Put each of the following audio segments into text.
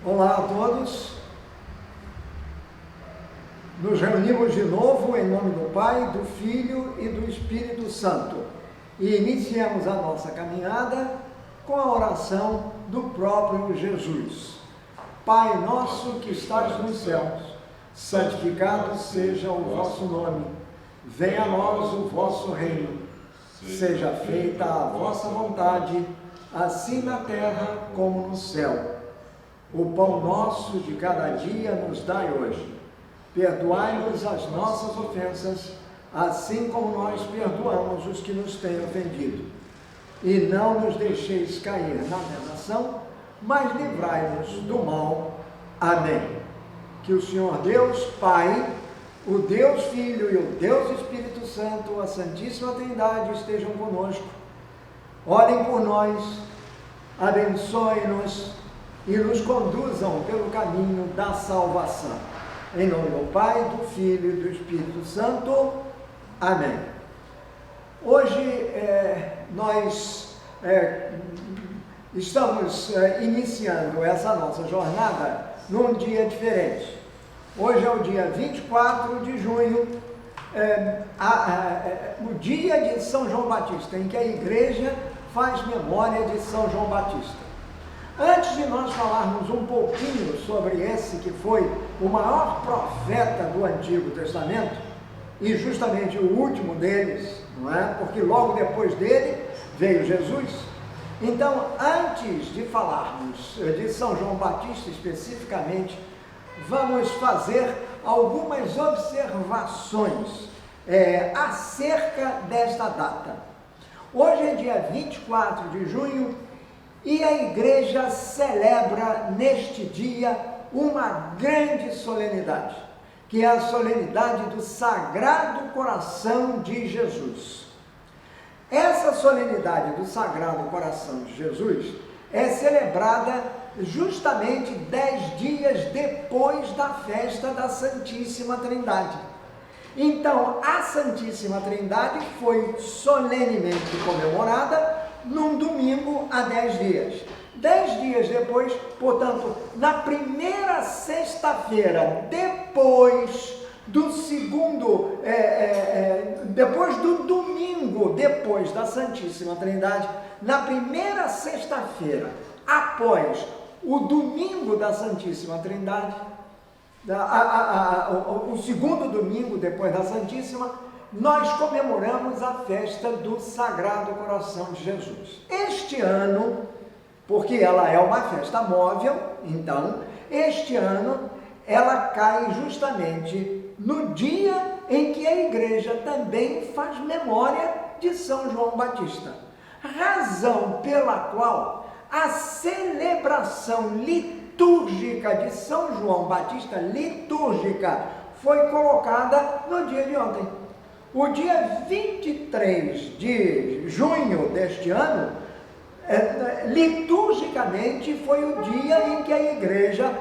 Olá a todos, nos reunimos de novo em nome do Pai, do Filho e do Espírito Santo e iniciamos a nossa caminhada com a oração do próprio Jesus. Pai nosso que estás nos céus, santificado seja o vosso nome, venha a nós o vosso reino, seja feita a vossa vontade, assim na terra como no céu. O pão nosso de cada dia nos dai hoje. Perdoai-nos as nossas ofensas, assim como nós perdoamos os que nos têm ofendido. E não nos deixeis cair na tentação, mas livrai-nos do mal. Amém. Que o Senhor Deus, Pai, o Deus Filho e o Deus Espírito Santo, a Santíssima Trindade, estejam conosco. Orem por nós, abençoem-nos e nos conduzam pelo caminho da salvação. Em nome do Pai, do Filho e do Espírito Santo. Amém. Hoje nós estamos iniciando essa nossa jornada num dia diferente. Hoje é o dia 24 de junho, o dia de São João Batista, em que a igreja faz memória de São João Batista. Antes de nós falarmos um pouquinho sobre esse que foi o maior profeta do Antigo Testamento, e justamente o último deles, não é? Porque logo depois dele veio Jesus. Então, antes de falarmos de São João Batista especificamente, vamos fazer algumas observações acerca desta data. Hoje é dia 24 de junho, e a igreja celebra neste dia uma grande solenidade, que é a solenidade do Sagrado Coração de Jesus. Essa solenidade do Sagrado Coração de Jesus é celebrada justamente 10 dias depois da festa da Santíssima Trindade. Então, a Santíssima Trindade foi solenemente comemorada num domingo há 10 dias. 10 dias depois, portanto, na primeira sexta-feira, depois do segundo, depois do domingo, depois da Santíssima Trindade, na primeira sexta-feira, após o domingo da Santíssima Trindade, o segundo domingo depois da Santíssima, nós comemoramos a festa do Sagrado Coração de Jesus. Este ano, porque ela é uma festa móvel, então, este ano, ela cai justamente no dia em que a igreja também faz memória de São João Batista. Razão pela qual a celebração litúrgica de São João Batista, litúrgica, foi colocada no dia de ontem. O dia 23 de junho deste ano, liturgicamente, foi o dia em que a igreja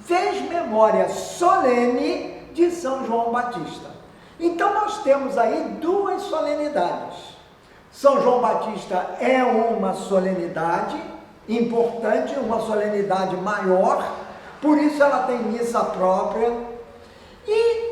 fez memória solene de São João Batista. Então, nós temos aí duas solenidades. São João Batista é uma solenidade importante, uma solenidade maior, por isso ela tem missa própria, e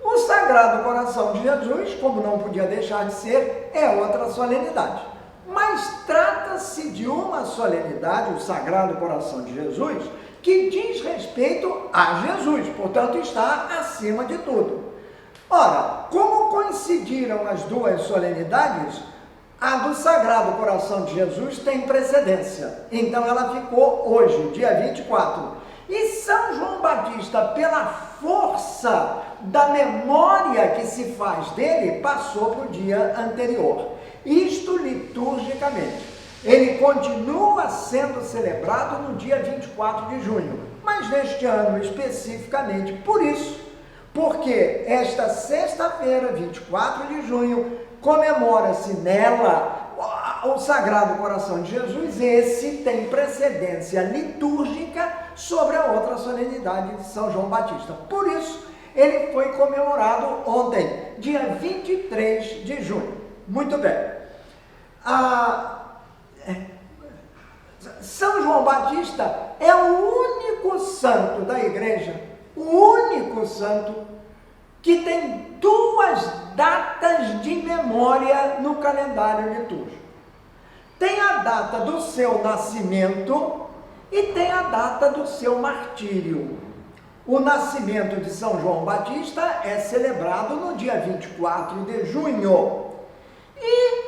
o Sagrado Coração de Jesus, como não podia deixar de ser, é outra solenidade. Mas trata-se de uma solenidade, o Sagrado Coração de Jesus, que diz respeito a Jesus, portanto está acima de tudo. Ora, como coincidiram as duas solenidades, a do Sagrado Coração de Jesus tem precedência. Então ela ficou hoje, dia 24. E São João Batista, pela força da memória que se faz dele, passou para o dia anterior. Isto liturgicamente. Ele continua sendo celebrado no dia 24 de junho, mas neste ano especificamente por isso, porque esta sexta-feira, 24 de junho, comemora-se nela o Sagrado Coração de Jesus. Esse tem precedência litúrgica sobre a outra solenidade de São João Batista. Por isso, ele foi comemorado ontem, dia 23 de junho. Muito bem. São João Batista é o único único santo da igreja, o único santo que tem duas datas de memória no calendário litúrgico. Tem a data do seu nascimento e tem a data do seu martírio. O nascimento de São João Batista é celebrado no dia 24 de junho. E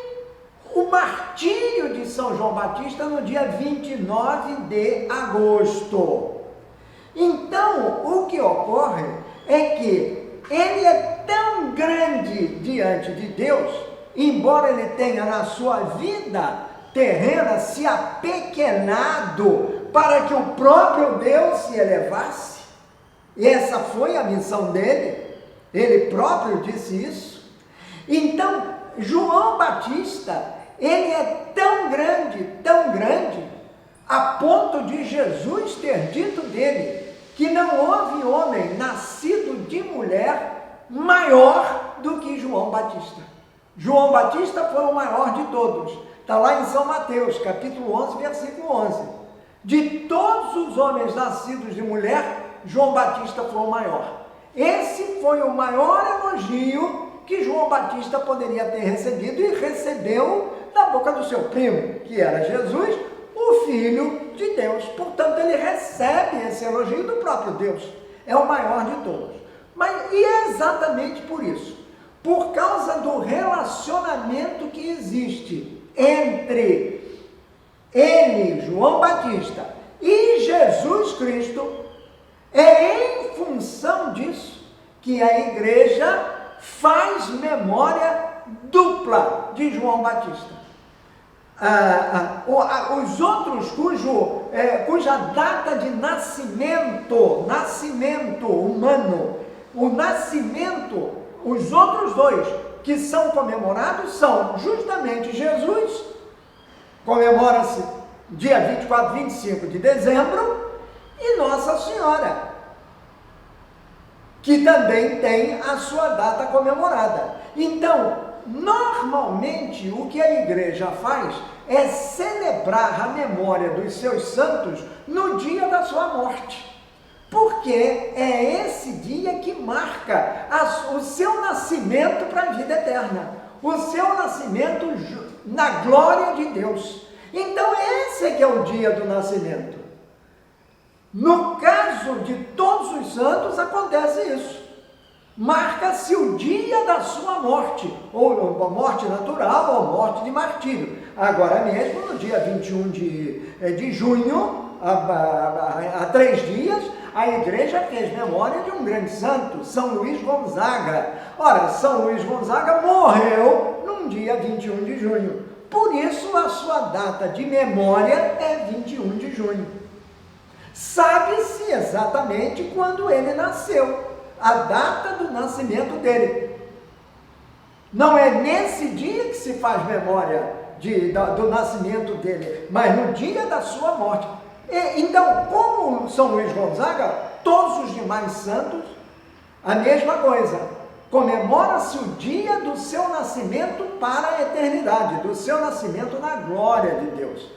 o martírio de São João Batista no dia 29 de agosto. Então, o que ocorre é que ele é tão grande diante de Deus, embora ele tenha na sua vida terrena se apequenado para que o próprio Deus se elevasse. E essa foi a missão dele, ele próprio disse isso. Então, João Batista, ele é tão grande, a ponto de Jesus ter dito dele, que não houve homem nascido de mulher maior do que João Batista. João Batista foi o maior de todos, está lá em São Mateus, capítulo 11, versículo 11. De todos os homens nascidos de mulher, João Batista foi o maior. Esse foi o maior elogio que João Batista poderia ter recebido e recebeu da boca do seu primo, que era Jesus, o Filho de Deus. Portanto, ele recebe esse elogio do próprio Deus. É o maior de todos. E é exatamente por isso, por causa do relacionamento que existe entre ele, João Batista, e Jesus Cristo, é em função disso que a igreja faz memória dupla de João Batista. Os outros cuja data de nascimento humano, os outros dois que são comemorados são justamente Jesus, comemora-se dia 24 e 25 de dezembro, e Nossa Senhora, que também tem a sua data comemorada. Então, normalmente, o que a igreja faz é celebrar a memória dos seus santos no dia da sua morte, porque é esse dia que marca o seu nascimento para a vida eterna, o seu nascimento na glória de Deus. Então, esse é que é o dia do nascimento. No caso de todos os santos, acontece isso. Marca-se o dia da sua morte, ou morte natural, ou morte de martírio. Agora mesmo, no dia 21 de junho, há 3 dias, a igreja fez memória de um grande santo, São Luís Gonzaga. Ora, São Luís Gonzaga morreu num dia 21 de junho. Por isso, a sua data de memória é 21 de junho. Sabe-se exatamente quando ele nasceu, a data do nascimento dele. Não é nesse dia que se faz memória do nascimento dele, mas no dia da sua morte. Então, como São Luís Gonzaga, todos os demais santos, a mesma coisa. Comemora-se o dia do seu nascimento para a eternidade, do seu nascimento na glória de Deus.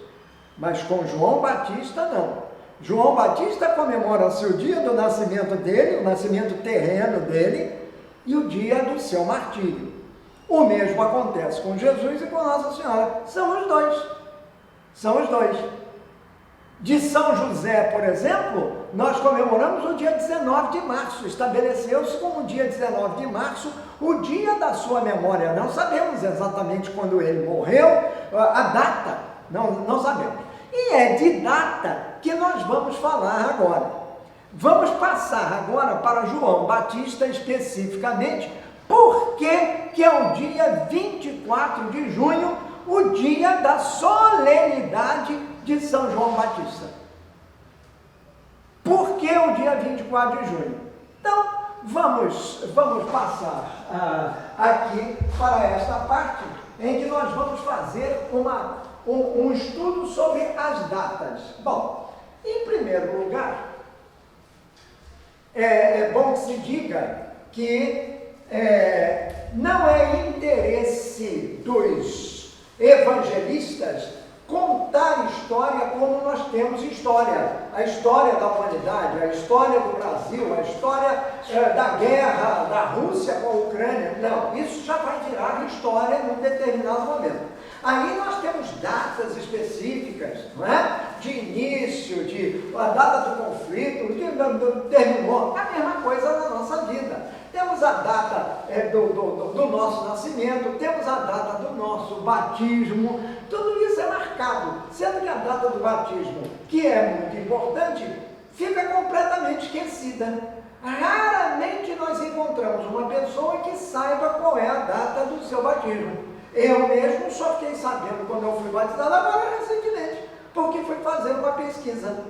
Mas com João Batista, não. João Batista comemora-se o dia do nascimento dele, o nascimento terreno dele, e o dia do seu martírio. O mesmo acontece com Jesus e com Nossa Senhora. São os dois. De São José, por exemplo, nós comemoramos o dia 19 de março. Estabeleceu-se como dia 19 de março o dia da sua memória. Não sabemos exatamente quando ele morreu, a data, não sabemos. E é de data que nós vamos falar agora. Vamos passar agora para João Batista especificamente, porque que é o dia 24 de junho, o dia da solenidade de São João Batista. Por que o dia 24 de junho? Então, vamos passar aqui para esta parte, em que nós vamos fazer um estudo sobre as datas. Bom, em primeiro lugar, é bom que se diga que não é interesse dos evangelistas contar história como nós temos história. A história da humanidade, a história do Brasil, a história da guerra da Rússia com a Ucrânia. Não, isso já vai virar história num determinado momento. Aí nós temos datas específicas, não é? De início, a data do conflito, terminou. A mesma coisa na nossa vida. Temos a data do nosso nascimento, temos a data do nosso batismo, tudo isso é marcado, sendo que a data do batismo, que é muito importante, fica completamente esquecida. Raramente nós encontramos uma pessoa que saiba qual é a data do seu batismo. Eu mesmo só fiquei sabendo quando eu fui batizado agora recentemente, porque fui fazer uma pesquisa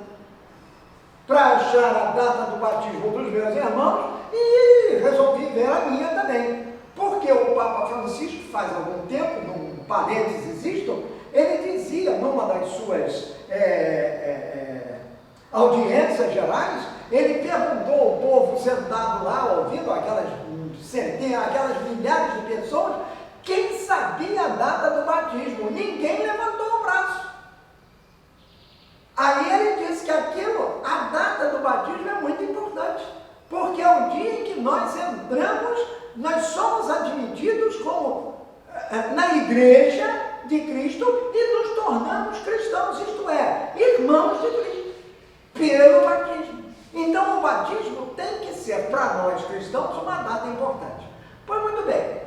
para achar a data do batismo dos meus irmãos e resolvi ver a minha também. Porque o Papa Francisco, faz algum tempo, num parênteses isto, ele dizia numa das suas audiências gerais, ele perguntou ao povo sentado lá, ouvindo aquelas milhares de pessoas, quem sabia a data do batismo. Ninguém levantou o braço. Aí ele disse que a data do batismo é muito importante, porque é o dia em que nós entramos, nós somos admitidos como na igreja de Cristo e nos tornamos cristãos, isto é, irmãos de Cristo, pelo batismo. Então o batismo tem que ser para nós cristãos uma data importante. Pois muito bem.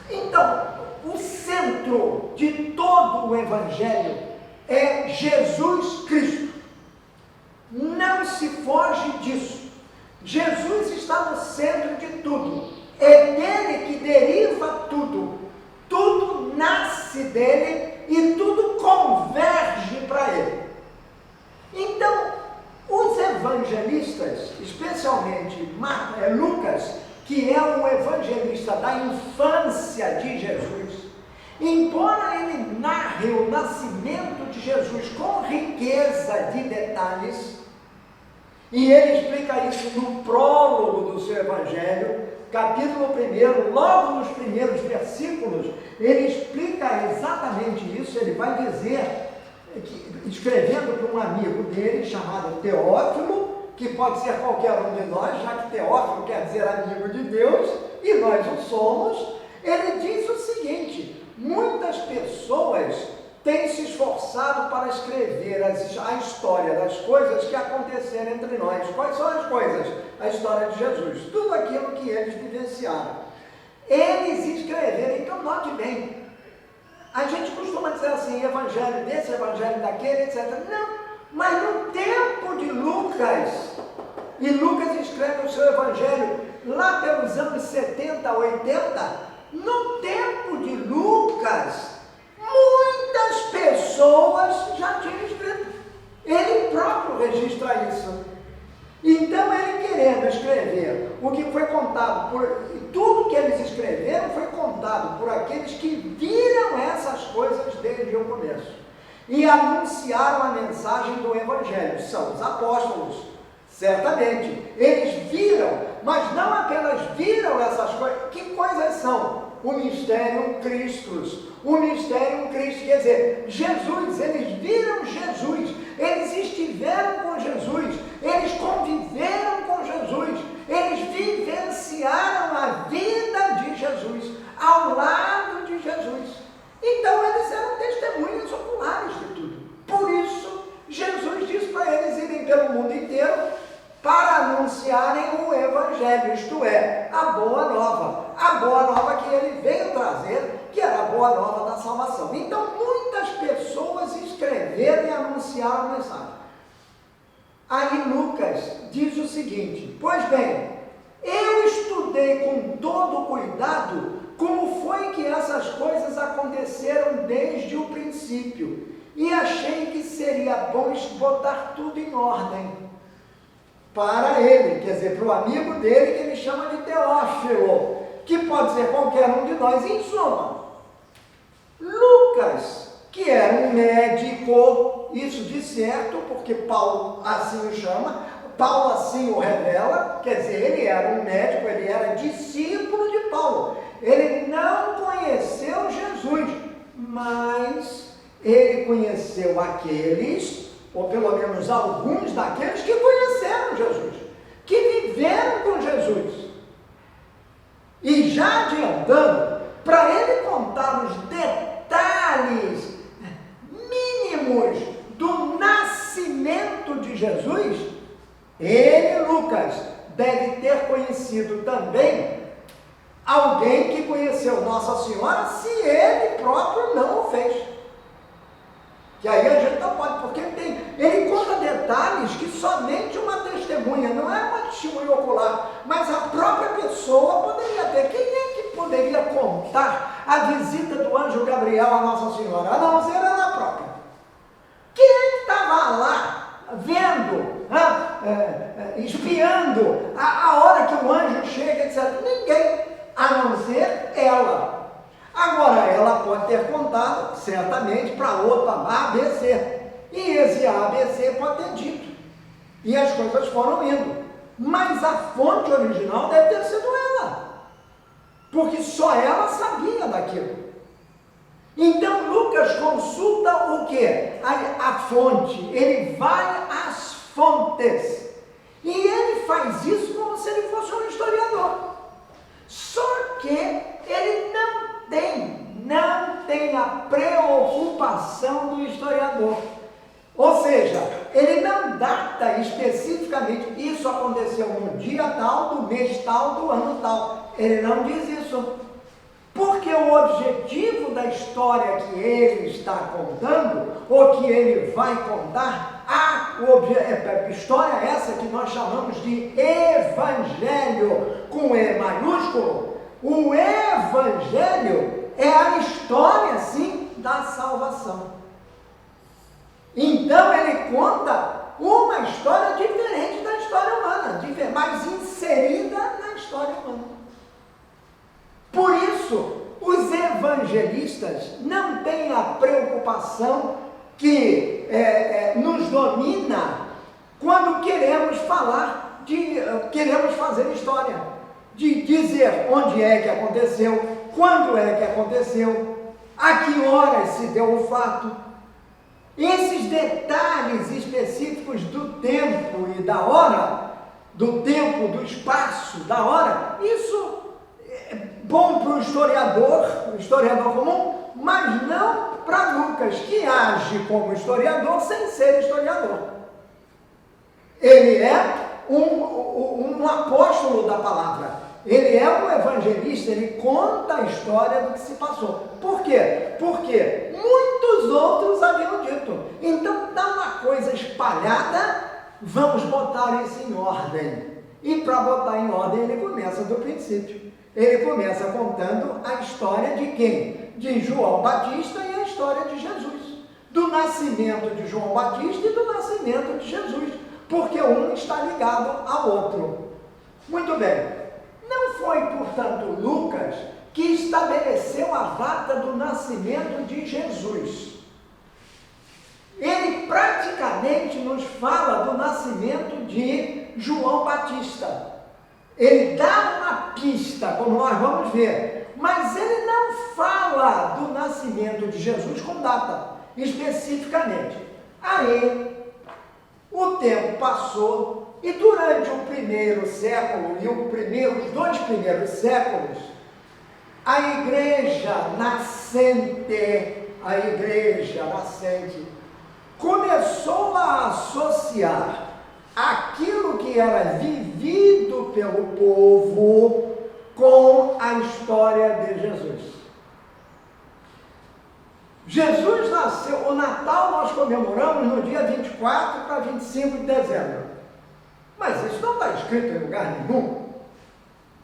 Então, o centro de todo o Evangelho é Jesus Cristo. Não se foge disso. Jesus está no centro de tudo. É dele que deriva tudo. Tudo nasce dele e tudo converge para ele. Então, os evangelistas, especialmente Lucas, que é um evangelista da infância de Jesus, embora ele narre o nascimento de Jesus com riqueza de detalhes, e ele explica isso no prólogo do seu evangelho, capítulo 1, logo nos primeiros versículos, ele explica exatamente isso. Ele vai dizer, escrevendo para um amigo dele chamado Teófilo, que pode ser qualquer um de nós, já que Teófilo quer dizer amigo de Deus, e nós o somos. Ele diz o seguinte: muitas pessoas têm se esforçado para escrever a história das coisas que aconteceram entre nós. Quais são as coisas? A história de Jesus, tudo aquilo que eles vivenciaram. Eles escreveram, então note bem, a gente costuma dizer assim, evangelho desse, evangelho daquele, etc. Não. Mas no tempo de Lucas, e Lucas escreve o seu evangelho lá pelos anos 70, 80, no tempo de Lucas, muitas pessoas já tinham escrito. Ele próprio registra isso. Então ele querendo escrever o que foi contado tudo que eles escreveram foi contado por aqueles que viram essas coisas desde o começo e anunciaram a mensagem do Evangelho. São os apóstolos, certamente. Eles viram, mas não apenas viram essas coisas. Que coisas são? O mistério Christus. O mistério Cristo, quer dizer, Jesus. Eles viram Jesus, eles estiveram com Jesus, eles conviveram com Jesus, eles vivenciaram a vida de Jesus, ao lado de Jesus. Então eles eram testemunhas oculares de tudo. Por isso, Jesus disse para eles irem pelo mundo inteiro para anunciarem o Evangelho, isto é, a Boa Nova. A Boa Nova que ele veio trazer, que era a Boa Nova da salvação. Então, muitas pessoas escreveram e anunciaram a mensagem. Aí Lucas diz o seguinte: pois bem, eu estudei com todo cuidado como foi que essas coisas aconteceram desde o princípio, e achei que seria bom botar tudo em ordem para ele, quer dizer, para o amigo dele, que ele chama de Teófilo, que pode ser qualquer um de nós. Em suma, Lucas, que era um médico, isso de certo, porque Paulo assim o chama, Paulo assim o revela, quer dizer, ele era um médico, ele era discípulo de Paulo. Ele não conheceu Jesus, mas ele conheceu aqueles, ou pelo menos alguns daqueles que conheceram Jesus, que viveram com Jesus. E já adiantando, para ele contar os detalhes mínimos do nascimento de Jesus, ele, Lucas, deve ter conhecido também alguém que conheceu Nossa Senhora, se ele próprio não o fez. Que aí a gente não pode, porque ele conta detalhes que somente uma testemunha, não é uma testemunha ocular, mas a própria pessoa poderia ter. Quem é que poderia contar a visita do anjo Gabriel a Nossa Senhora? A não ser ela própria. Quem é que estava lá, vendo, espiando a hora que o anjo chega, etc? Ninguém, a não ser ela. Agora, ela pode ter contado, certamente, para outra ABC. E esse ABC pode ter dito. E as coisas foram indo. Mas a fonte original deve ter sido ela. Porque só ela sabia daquilo. Então, Lucas consulta o quê? A fonte. Ele vai às fontes. E ele faz isso como se ele fosse um historiador. Só que ele não tem a preocupação do historiador. Ou seja, ele não data especificamente, isso aconteceu no dia tal, do mês tal, do ano tal. Ele não diz isso. Porque o objetivo da história que ele está contando, ou que ele vai contar, a história essa que nós chamamos de Evangelho, com E maiúsculo. O Evangelho é a história, sim, da salvação. Então ele conta uma história diferente da história humana, mas inserida na história humana. Por isso, os evangelistas não têm a preocupação que nos domina quando queremos fazer história. De dizer onde é que aconteceu, quando é que aconteceu, a que horas se deu o fato. Esses detalhes específicos do tempo e da hora, do tempo, do espaço, da hora, isso é bom para o historiador comum, mas não para Lucas, que age como historiador sem ser historiador. Ele é um apóstolo da palavra. Ele é um evangelista, ele conta a história do que se passou. Por quê? Porque muitos outros haviam dito. Então, dá uma coisa espalhada, vamos botar isso em ordem. E para botar em ordem, ele começa do princípio. Ele começa contando a história de quem? De João Batista e a história de Jesus. Do nascimento de João Batista e do nascimento de Jesus. Porque um está ligado ao outro. Muito bem. Não foi, portanto, Lucas que estabeleceu a data do nascimento de Jesus. Ele praticamente nos fala do nascimento de João Batista. Ele dá uma pista, como nós vamos ver, mas ele não fala do nascimento de Jesus com data, especificamente. Aí, o tempo passou. E durante o primeiro século e os dois primeiros séculos, a igreja nascente começou a associar aquilo que era vivido pelo povo com a história de Jesus. Jesus nasceu, o Natal nós comemoramos no dia 24 para 25 de dezembro. Mas isso não está escrito em lugar nenhum.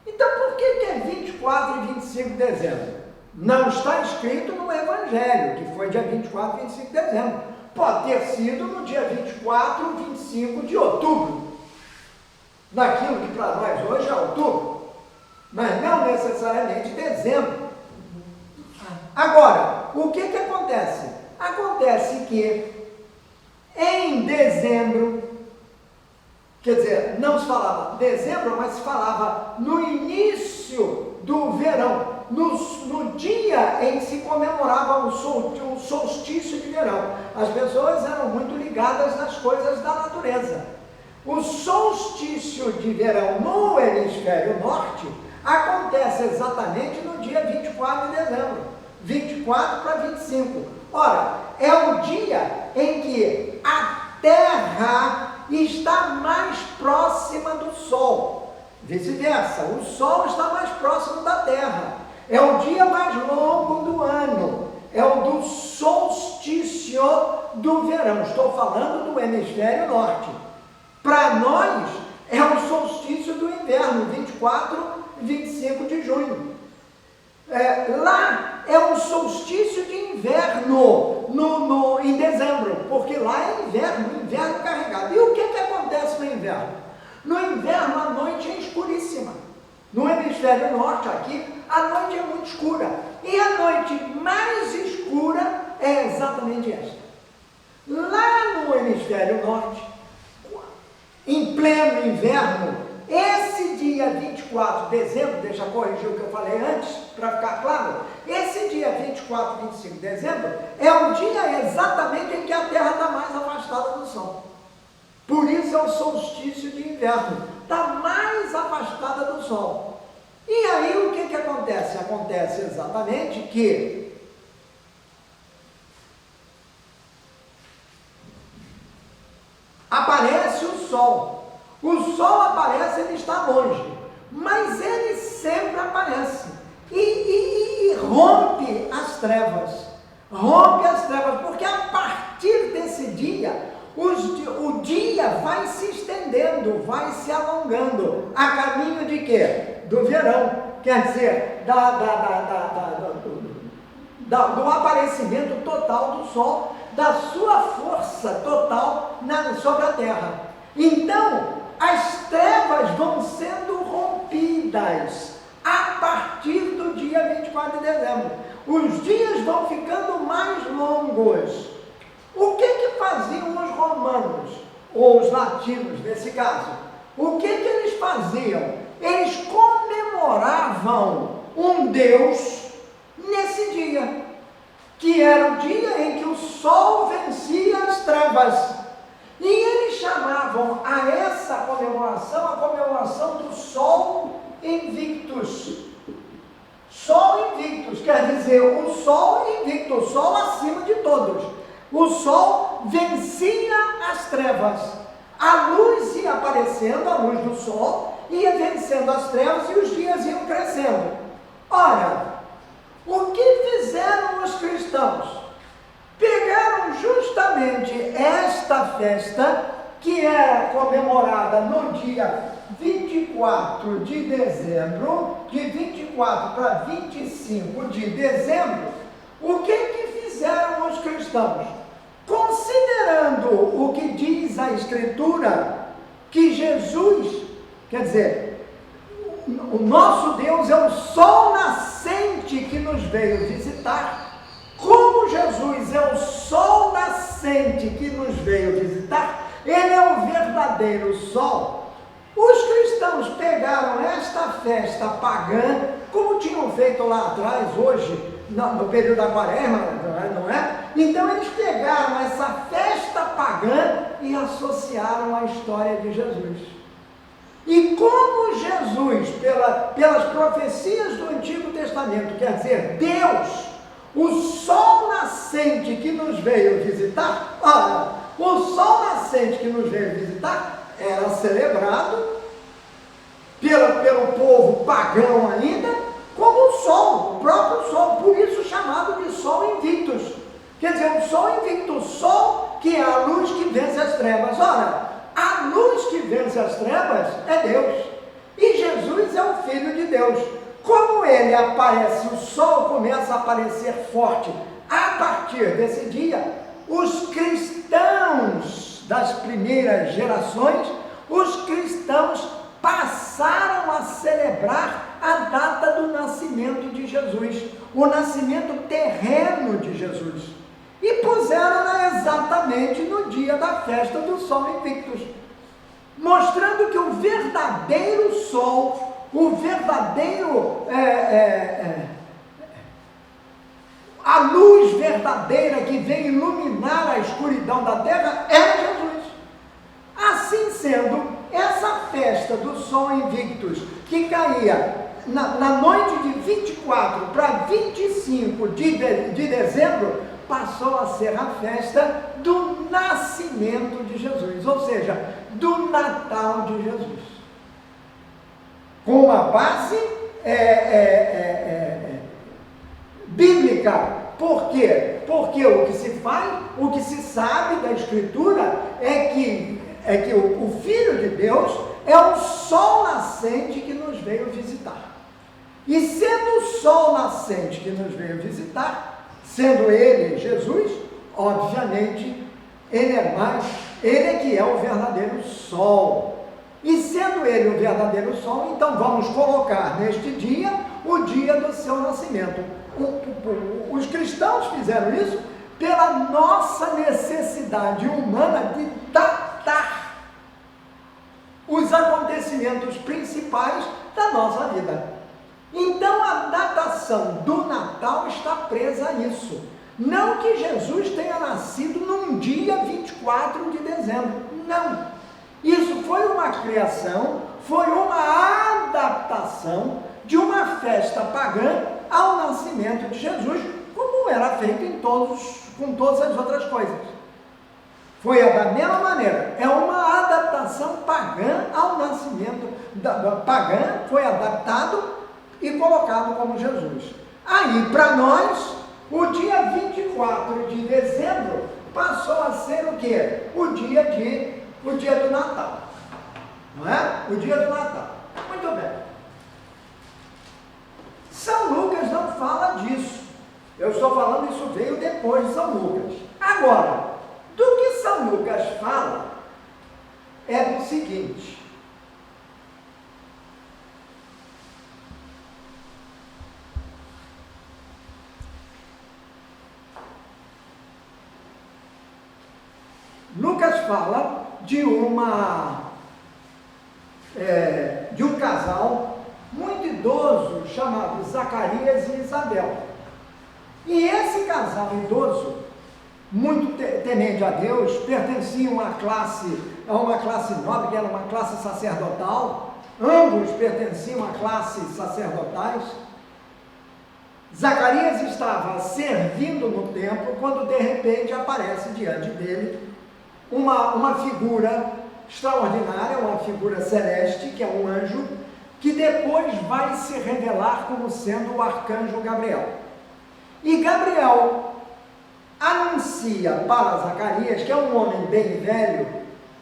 Então por que é 24 e 25 de dezembro? Não está escrito no Evangelho, que foi dia 24 e 25 de dezembro. Pode ter sido no dia 24 ou 25 de outubro. Daquilo que para nós hoje é outubro. Mas não necessariamente dezembro. Agora, o que acontece? Acontece que em dezembro, quer dizer, não se falava dezembro, mas se falava no início do verão. no dia em que se comemorava o solstício de verão. As pessoas eram muito ligadas nas coisas da natureza. O solstício de verão no hemisfério norte acontece exatamente no dia 24 de dezembro, 24 para 25. Ora, é o dia em que a Terra está mais próxima do Sol. Vice-versa, o Sol está mais próximo da Terra. É o dia mais longo do ano. É o do solstício do verão. Estou falando do hemisfério norte. Para nós, é o solstício do inverno, 24 e 25 de junho. Lá é um solstício de inverno em dezembro, porque lá é inverno carregado. E o que acontece no inverno? No inverno a noite é escuríssima. No hemisfério norte, aqui, a noite é muito escura. E a noite mais escura é exatamente esta. Lá no hemisfério norte, em pleno inverno, esse dia 24 de dezembro, deixa eu corrigir o que eu falei antes, para ficar claro, esse dia 24 e 25 de dezembro é o dia exatamente em que a Terra está mais afastada do Sol. Por isso é o solstício de inverno, está mais afastada do Sol. E aí o que acontece? Acontece exatamente que aparece o Sol. O Sol aparece, ele está longe, mas ele sempre aparece e rompe as trevas, porque a partir desse dia, o dia vai se estendendo, vai se alongando, a caminho de quê? Do verão, quer dizer, do aparecimento total do Sol, da sua força total sobre a Terra. Então, as trevas vão sendo rompidas a partir do dia 24 de dezembro. Os dias vão ficando mais longos. O que faziam os romanos, ou os latinos nesse caso? O que eles faziam? Eles comemoravam um Deus nesse dia, que era o dia em que o sol vencia as trevas. E eles chamavam a essa comemoração a comemoração do Sol Invictus. Sol Invictus quer dizer o Sol invicto, o Sol acima de todos. O Sol vencia as trevas. A luz ia aparecendo, a luz do Sol, ia vencendo as trevas e os dias iam crescendo. Ora, o que fizeram os cristãos? Pegaram justamente esta festa, que era comemorada no dia 24 de dezembro, de 24 para 25 de dezembro. O que fizeram os cristãos? Considerando o que diz a Escritura, que Jesus, quer dizer, o nosso Deus é o sol nascente que nos veio visitar. Como Jesus é o sol nascente que nos veio visitar, ele é o verdadeiro sol. Os cristãos pegaram esta festa pagã, como tinham feito lá atrás, hoje, no período da quaresma, não é? Então eles pegaram essa festa pagã e associaram à história de Jesus. E como Jesus, pelas profecias do Antigo Testamento, quer dizer, Deus, o sol nascente que nos veio visitar, o sol nascente que nos veio visitar era celebrado pelo povo pagão ainda como o sol, o próprio sol, por isso chamado de sol invictus. Quer dizer, o sol invicto, o sol que é a luz que vence as trevas. Ora, a luz que vence as trevas é Deus, e Jesus é o Filho de Deus. Como ele aparece, o sol começa a aparecer forte a partir desse dia, os cristãos das primeiras gerações, os cristãos passaram a celebrar a data do nascimento de Jesus, o nascimento terreno de Jesus, e puseram-na exatamente no dia da festa do Sol Invictus, mostrando que o verdadeiro sol, o verdadeiro a luz verdadeira que vem iluminar a escuridão da terra é Jesus. Assim sendo, essa festa do Sol Invictus, que caía na noite de 24 para 25 de dezembro, passou a ser a festa do nascimento de Jesus, ou seja, do Natal de Jesus. Com uma base bíblica. Por quê? Porque o que se sabe da Escritura é que o Filho de Deus é o sol nascente que nos veio visitar. E sendo o sol nascente que nos veio visitar, sendo ele Jesus, obviamente, ele é que é o verdadeiro sol. E sendo ele o verdadeiro sol, então vamos colocar neste dia o dia do seu nascimento. Os cristãos fizeram isso pela nossa necessidade humana de datar os acontecimentos principais da nossa vida. Então a datação do Natal está presa a isso. Não que Jesus tenha nascido num dia 24 de dezembro. Não. Isso foi uma criação, foi uma adaptação de uma festa pagã ao nascimento de Jesus, como era feito com todas as outras coisas. Foi da mesma maneira, é uma adaptação pagã ao nascimento, pagã foi adaptado e colocado como Jesus. Aí, para nós, o dia 24 de dezembro passou a ser o quê? O dia do Natal. Não é? O dia do Natal. Muito bem. São Lucas não fala disso. Eu estou falando, isso veio depois de São Lucas. Agora, do que São Lucas fala é do seguinte: Lucas fala de um casal muito idoso chamado Zacarias e Isabel. E esse casal idoso, muito temente a Deus, pertencia a uma classe nobre, que era uma classe sacerdotal. Ambos pertenciam a classes sacerdotais. Zacarias estava servindo no templo quando de repente aparece diante dele uma figura extraordinária, uma figura celeste, que é um anjo, que depois vai se revelar como sendo o arcanjo Gabriel. E Gabriel anuncia para Zacarias, que é um homem bem velho,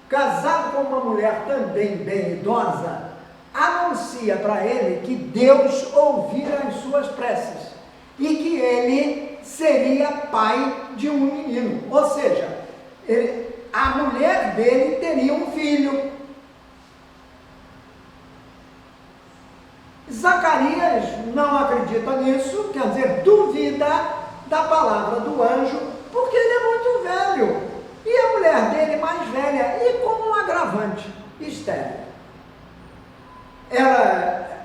casado com uma mulher também bem idosa, anuncia para ele que Deus ouvira as suas preces e que ele seria pai de um menino, ou seja, a mulher dele teria um filho. Zacarias não acredita nisso, quer dizer, duvida da palavra do anjo, porque ele é muito velho, e a mulher dele mais velha, e como um agravante, estéril.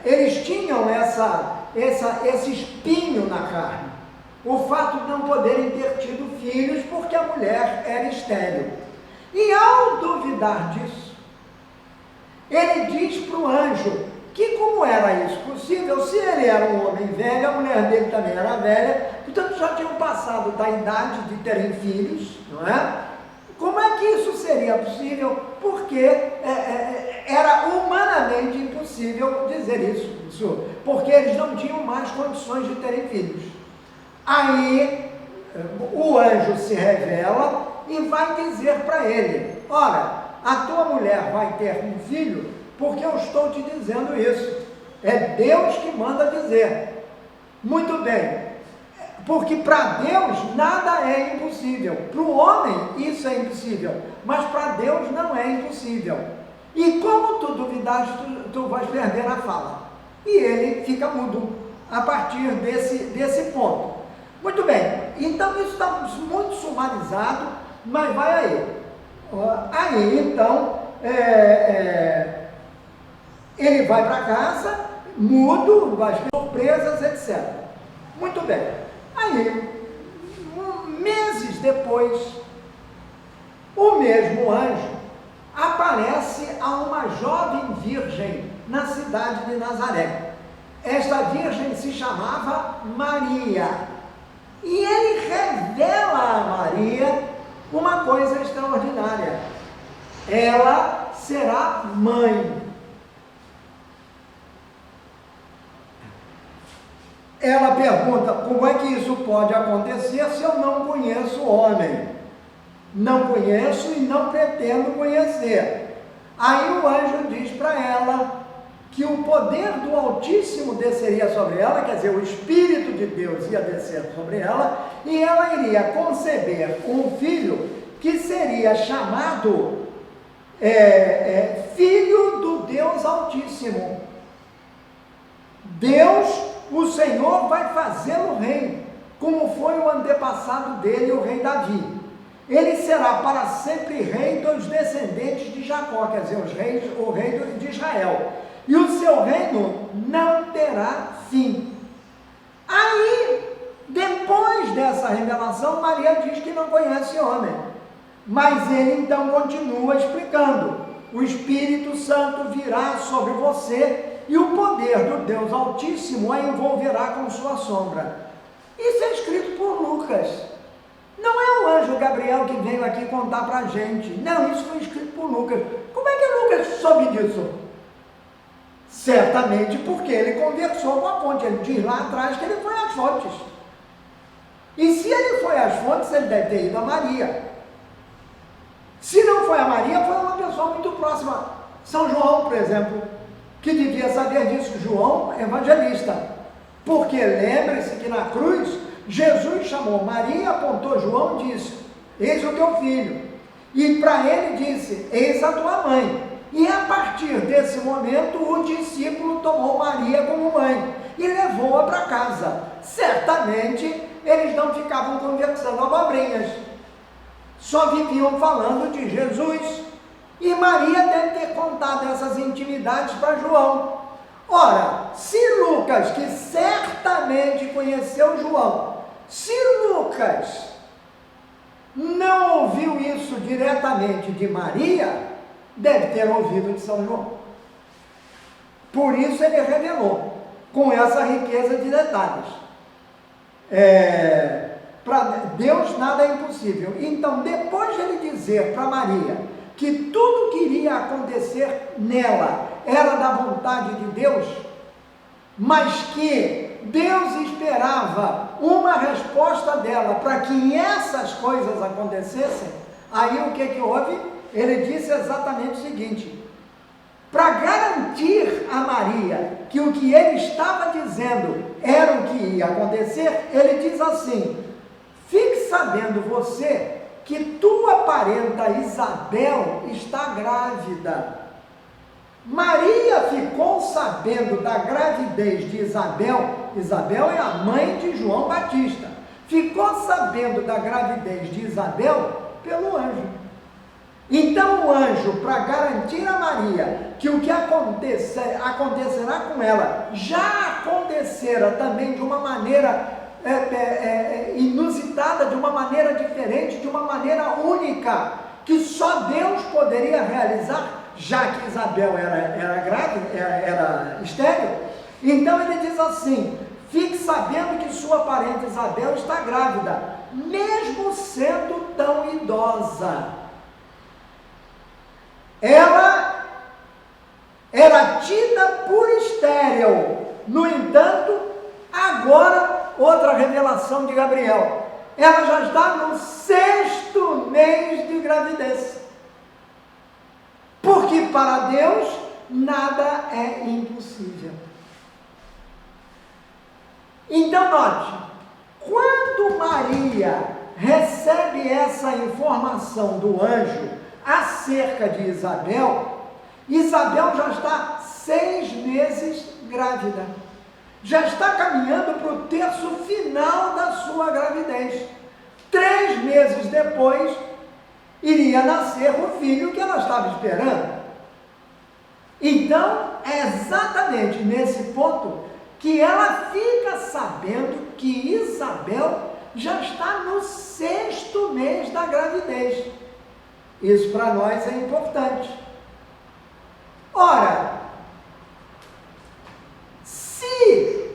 Eles tinham esse espinho na carne, o fato de não poderem ter tido filhos, porque a mulher era estéril. E ao duvidar disso, ele diz para o anjo que, como era isso possível, se ele era um homem velho, a mulher dele também era velha, portanto já tinham passado da idade de terem filhos, não é? Como é que isso seria possível? Porque era humanamente impossível dizer isso, porque eles não tinham mais condições de terem filhos. Aí o anjo se revela e vai dizer para ele: ora, a tua mulher vai ter um filho, porque eu estou te dizendo isso. É Deus que manda dizer. Muito bem, porque para Deus nada é impossível. Para o homem isso é impossível, mas para Deus não é impossível. E como tu duvidaste, tu vais perder a fala. E ele fica mudo a partir desse ponto. Muito bem, então isso está muito sumarizado, mas vai aí. Aí então, ele vai para casa, mudo, as surpresas, etc. Muito bem. Aí, Meses depois, o mesmo anjo aparece a uma jovem virgem na cidade de Nazaré. Esta virgem se chamava Maria. E ele revela a Maria uma coisa extraordinária. Ela será mãe. Ela pergunta: como é que isso pode acontecer se eu não conheço o homem? Não conheço e não pretendo conhecer. Aí o anjo diz para ela que o poder do Altíssimo desceria sobre ela, quer dizer, o Espírito de Deus ia descer sobre ela, e ela iria conceber um filho que seria chamado Filho do Deus Altíssimo. Deus, o Senhor, vai fazê-lo rei, como foi o antepassado dele, o rei Davi. Ele será para sempre rei dos descendentes de Jacó, quer dizer, o rei de Israel. E o seu reino não terá fim. Aí, depois dessa revelação, Maria diz que não conhece homem. Mas ele então continua explicando: o Espírito Santo virá sobre você e o poder do Deus Altíssimo a envolverá com sua sombra. Isso é escrito por Lucas. Não é o anjo Gabriel que veio aqui contar para a gente. Não, isso foi escrito por Lucas. Como é que Lucas soube disso? Certamente porque ele conversou com a fonte. Ele diz lá atrás que ele foi às fontes. E se ele foi às fontes, ele deve ter ido a Maria. Se não foi a Maria, foi uma pessoa muito próxima. São João, por exemplo, que devia saber disso. João, evangelista. Porque lembre-se que na cruz, Jesus chamou Maria, apontou João e disse: eis o teu filho. E para ele disse: eis a tua mãe. E a partir desse momento, o discípulo tomou Maria como mãe e levou-a para casa. Certamente, eles não ficavam conversando abobrinhas, só viviam falando de Jesus. E Maria deve ter contado essas intimidades para João. Ora, se Lucas, que certamente conheceu João, se Lucas não ouviu isso diretamente de Maria, deve ter ouvido de São João. Por isso ele revelou, com essa riqueza de detalhes. Para Deus nada é impossível. Então, depois de ele dizer para Maria que tudo que iria acontecer nela era da vontade de Deus, mas que Deus esperava uma resposta dela para que essas coisas acontecessem, aí o que houve? Ele disse exatamente o seguinte: para garantir a Maria que o que ele estava dizendo era o que ia acontecer, ele diz assim: fique sabendo você que tua parenta Isabel está grávida. Maria ficou sabendo da gravidez de Isabel. Isabel é a mãe de João Batista. Ficou sabendo da gravidez de Isabel pelo anjo. Então o anjo, para garantir a Maria que o que acontecerá com ela já acontecera também de uma maneira inusitada, de uma maneira diferente, de uma maneira única, que só Deus poderia realizar, já que Isabel era grávida, era estéril. Então ele diz assim: fique sabendo que sua parente Isabel está grávida, mesmo sendo tão idosa. Ela era tida por estéril. No entanto, agora, outra revelação de Gabriel: ela já está no 6º mês de gravidez. Porque para Deus nada é impossível. Então note, quando Maria recebe essa informação do anjo acerca de Isabel, Isabel já está 6 meses grávida, já está caminhando para o terço final da sua gravidez. 3 meses depois, iria nascer o filho que ela estava esperando. Então, é exatamente nesse ponto que ela fica sabendo que Isabel já está no 6º mês da gravidez. Isso para nós é importante. Ora, se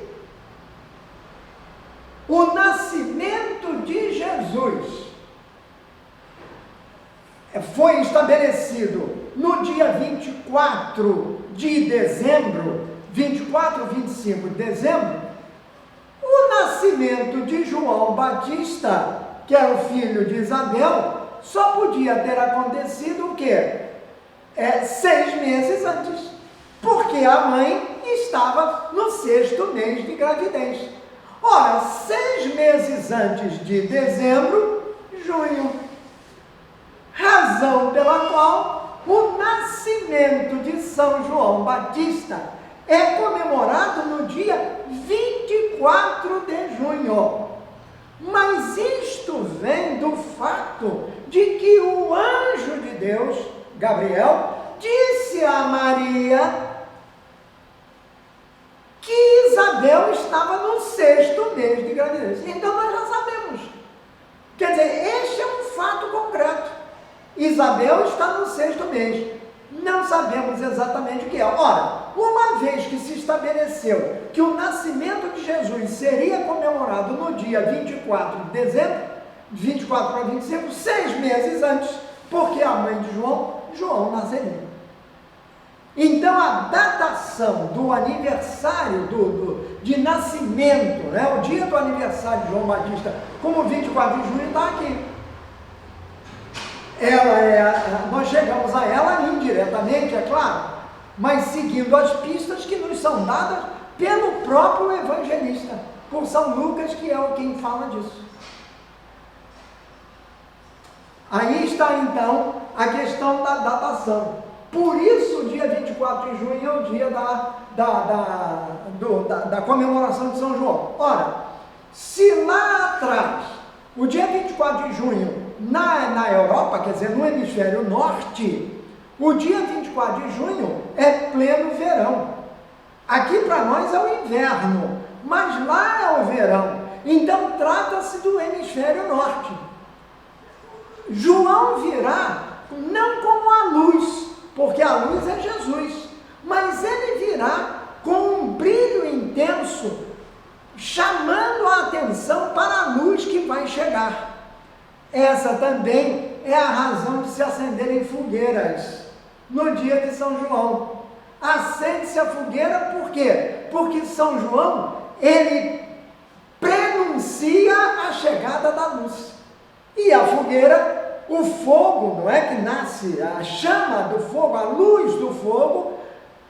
o nascimento de Jesus foi estabelecido no dia 24 de dezembro, 24 ou 25 de dezembro, o nascimento de João Batista, que era o filho de Isabel, só podia ter acontecido o quê? 6 meses antes, porque a mãe estava no 6º mês de gravidez. Ora, 6 meses antes de dezembro, junho, razão pela qual o nascimento de São João Batista é comemorado no dia 24 de junho. Mas isto vem do fato de que o anjo de Deus, Gabriel, disse a Maria que Isabel estava no 6º mês de gravidez. Então nós já sabemos. Quer dizer, este é um fato concreto. Isabel está no 6º mês. Não sabemos exatamente o que é. Ora, uma vez que se estabeleceu que o nascimento de Jesus seria comemorado no dia 24 de dezembro, 24 para 25, 6 meses antes, porque a mãe de João nasceria. Então a datação do aniversário de nascimento, né, o dia do aniversário de João Batista, como 24 de junho, está aqui. Nós chegamos a ela indiretamente, é claro, mas seguindo as pistas que nos são dadas pelo próprio evangelista, por São Lucas, que é quem fala disso. Aí está então a questão da datação. Por isso o dia 24 de junho é o dia da comemoração de São João. Ora, se lá atrás, o dia 24 de junho, na Europa, quer dizer, no hemisfério norte, o dia 24 de junho é pleno verão. Aqui para nós é o inverno, mas lá é o verão. Então trata-se do hemisfério norte. João virá não como a luz, porque a luz é Jesus, mas ele virá com um brilho intenso, chamando a atenção para a luz que vai chegar. Essa também é a razão de se acenderem fogueiras no dia de São João. Acende-se a fogueira por quê? Porque São João, ele prenuncia a chegada da luz. E a fogueira, o fogo, não é que nasce, a chama do fogo, a luz do fogo,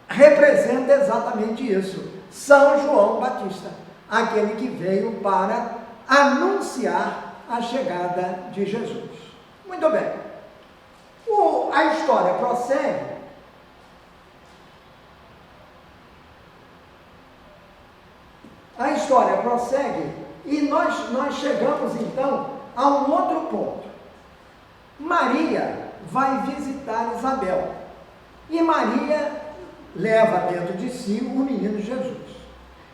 representa exatamente isso. São João Batista, aquele que veio para anunciar a chegada de Jesus. Muito bem. A história prossegue. A história prossegue e nós chegamos então a um outro ponto. Maria vai visitar Isabel e Maria leva dentro de si o menino Jesus.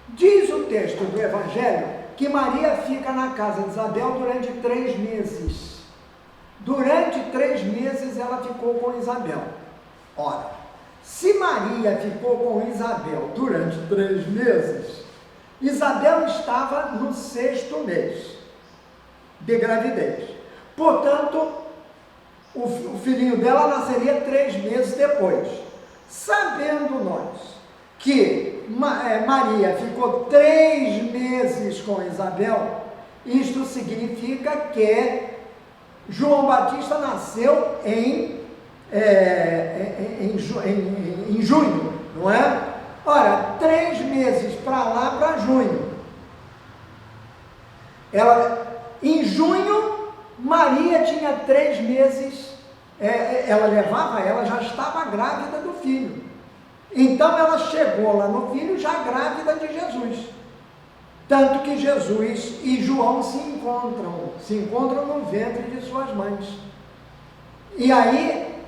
Diz o texto do Evangelho que Maria fica na casa de Isabel durante 3 meses. Durante 3 meses ela ficou com Isabel. Ora, se Maria ficou com Isabel durante 3 meses, Isabel estava no 6º mês de gravidez. Portanto, o filhinho dela nasceria 3 meses depois. Sabendo nós que Maria ficou 3 meses com Isabel, isto significa que João Batista nasceu em junho, não é? Ora, 3 meses para lá, para junho. Em junho, Maria tinha 3 meses, ela já estava grávida do filho. Então ela chegou lá no filho já grávida de Jesus. Tanto que Jesus e João se encontram no ventre de suas mães. E aí,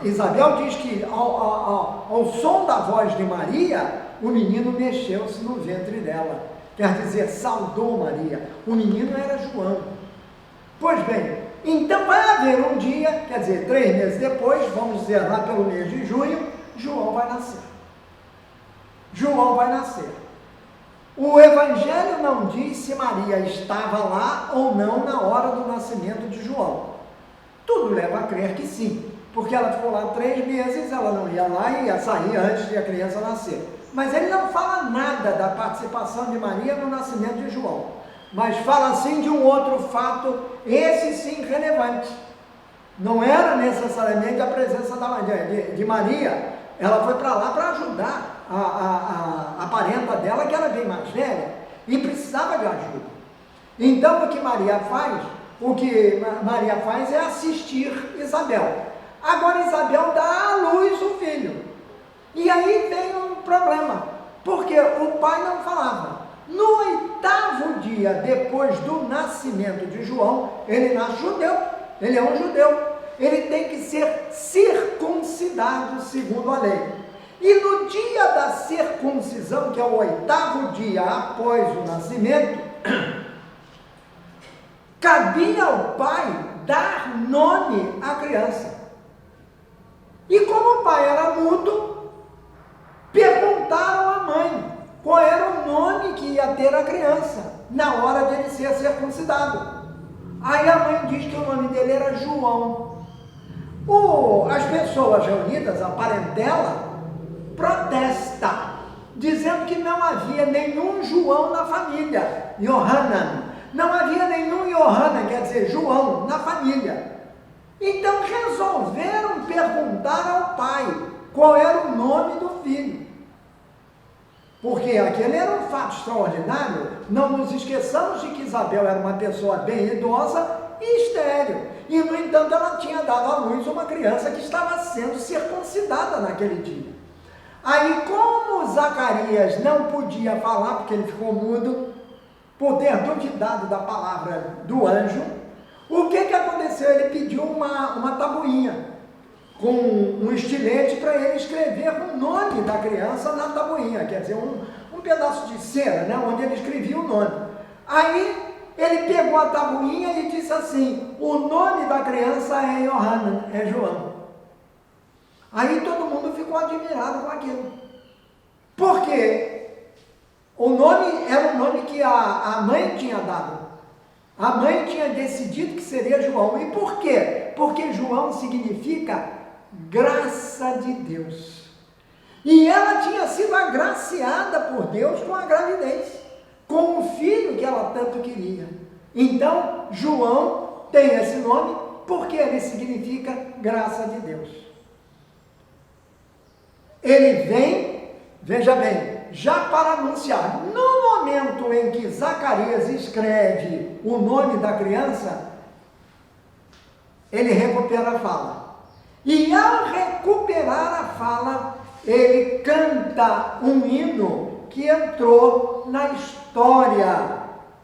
Isabel diz que ao som da voz de Maria, o menino mexeu-se no ventre dela. quer dizer, saudou Maria. O menino era João. Pois bem, então vai haver um dia, quer dizer, 3 meses depois, vamos dizer lá pelo mês de junho, João vai nascer. João vai nascer. O Evangelho não diz se Maria estava lá ou não na hora do nascimento de João. Tudo leva a crer que sim, porque ela ficou lá 3 meses, ela não ia lá e ia sair antes de a criança nascer. Mas ele não fala nada da participação de Maria no nascimento de João, mas fala sim de um outro fato, esse sim relevante. Não era necessariamente a presença de Maria, ela foi para lá para ajudar a parenta dela, que era bem mais velha, e precisava de ajuda. Então o que Maria faz é assistir Isabel. Agora Isabel dá à luz o filho. E aí vem um problema, porque o pai não falava. No 8º dia depois do nascimento de João, ele nasce judeu, ele é um judeu, ele tem que ser circuncidado segundo a lei. E no dia da circuncisão, que é o 8º dia após o nascimento, cabia ao pai dar nome à criança. E como o pai era mudo, perguntaram à mãe qual era o nome que ia ter a criança na hora de ele ser circuncidado. Aí a mãe diz que o nome dele era João. As pessoas reunidas, a parentela, protesta, dizendo que não havia nenhum João na família, Yohanan. Não havia nenhum Yohanan, quer dizer, João, na família. Então resolveram perguntar ao pai qual era o nome do filho. Porque aquele era um fato extraordinário. Não nos esqueçamos de que Isabel era uma pessoa bem idosa e estéril. E, no entanto, ela tinha dado à luz uma criança que estava sendo circuncidada naquele dia. Aí, como Zacarias não podia falar, porque ele ficou mudo, por ter duvidado da palavra do anjo, o que aconteceu? Ele pediu uma tabuinha com um estilete para ele escrever o nome da criança na tabuinha, quer dizer, um pedaço de cera, né, onde ele escrevia o nome. Aí ele pegou a tabuinha e disse assim: o nome da criança é Yohanan, é João. Aí todo mundo ficou admirado com aquilo. Por quê? O nome era o nome que a mãe tinha dado. A mãe tinha decidido que seria João. E por quê? Porque João significa graça de Deus. E ela tinha sido agraciada por Deus com a gravidez, com o filho que ela tanto queria. Então, João tem esse nome porque ele significa graça de Deus. Ele vem, veja bem, já para anunciar, no momento em que Zacarias escreve o nome da criança, ele recupera a fala. E ao recuperar a fala, ele canta um hino que entrou na história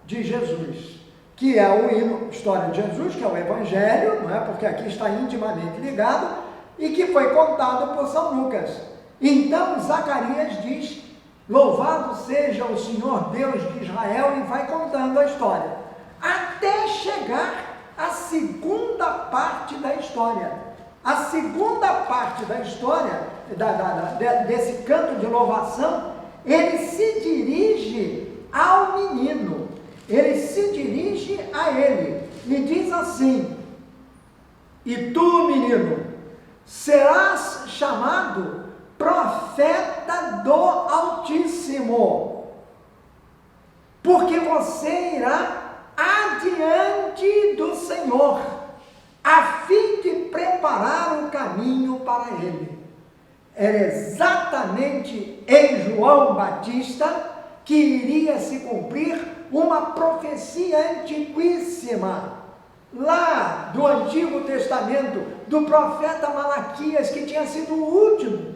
de Jesus, que é o hino, história de Jesus, que é o Evangelho, não é? Porque aqui está intimamente ligado, e que foi contado por São Lucas. Então Zacarias diz: louvado seja o Senhor Deus de Israel, e vai contando a história, até chegar à segunda parte da história. A segunda parte da história, desse canto de louvação, ele se dirige ao menino, ele se dirige a ele, e diz assim: e tu, menino, serás chamado profeta do Altíssimo, porque você irá adiante do Senhor, a fim de preparar o caminho para ele. Era exatamente em João Batista que iria se cumprir uma profecia antiquíssima, lá do Antigo Testamento, do profeta Malaquias, que tinha sido o último.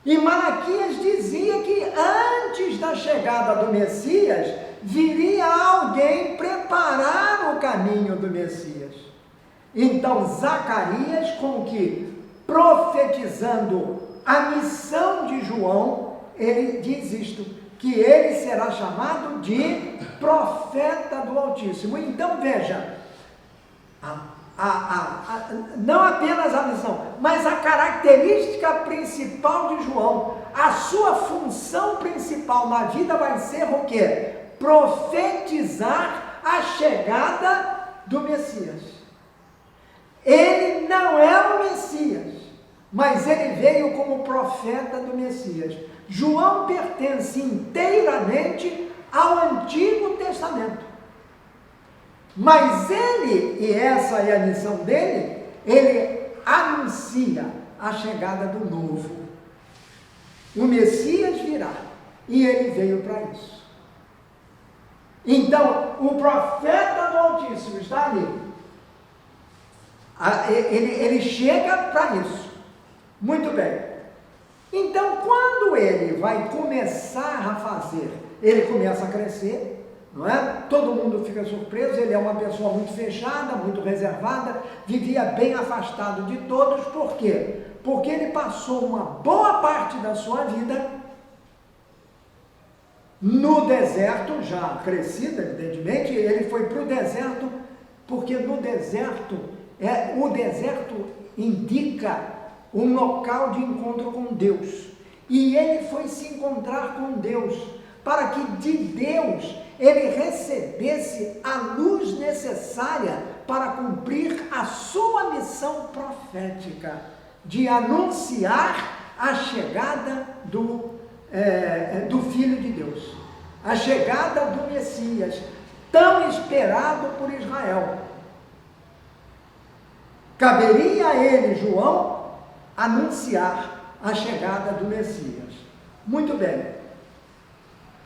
E Malaquias dizia que antes da chegada do Messias, viria alguém preparar o caminho do Messias. Então Zacarias, como que profetizando a missão de João, ele diz isto: que ele será chamado de profeta do Altíssimo. Então veja, não apenas a missão, mas a característica principal de João, a sua função principal na vida vai ser o quê? Profetizar a chegada do Messias. Ele não é o Messias, mas ele veio como profeta do Messias. João pertence inteiramente ao Antigo Testamento. Mas ele, e essa é a missão dele, ele anuncia a chegada do novo. O Messias virá, e ele veio para isso. Então, o profeta do Altíssimo está ali. Ele chega para isso. Muito bem. Então, quando ele vai começar a fazer, ele começa a crescer, não é? Todo mundo fica surpreso, ele é uma pessoa muito fechada, muito reservada, vivia bem afastado de todos. Por quê? Porque ele passou uma boa parte da sua vida no deserto, já crescido, evidentemente. Ele foi para o deserto, porque no deserto, o deserto indica um local de encontro com Deus. E ele foi se encontrar com Deus, para que de Deus ele recebesse a luz necessária para cumprir a sua missão profética, de anunciar a chegada do Filho de Deus, a chegada do Messias, tão esperado por Israel. Caberia a ele, João, anunciar a chegada do Messias. Muito bem.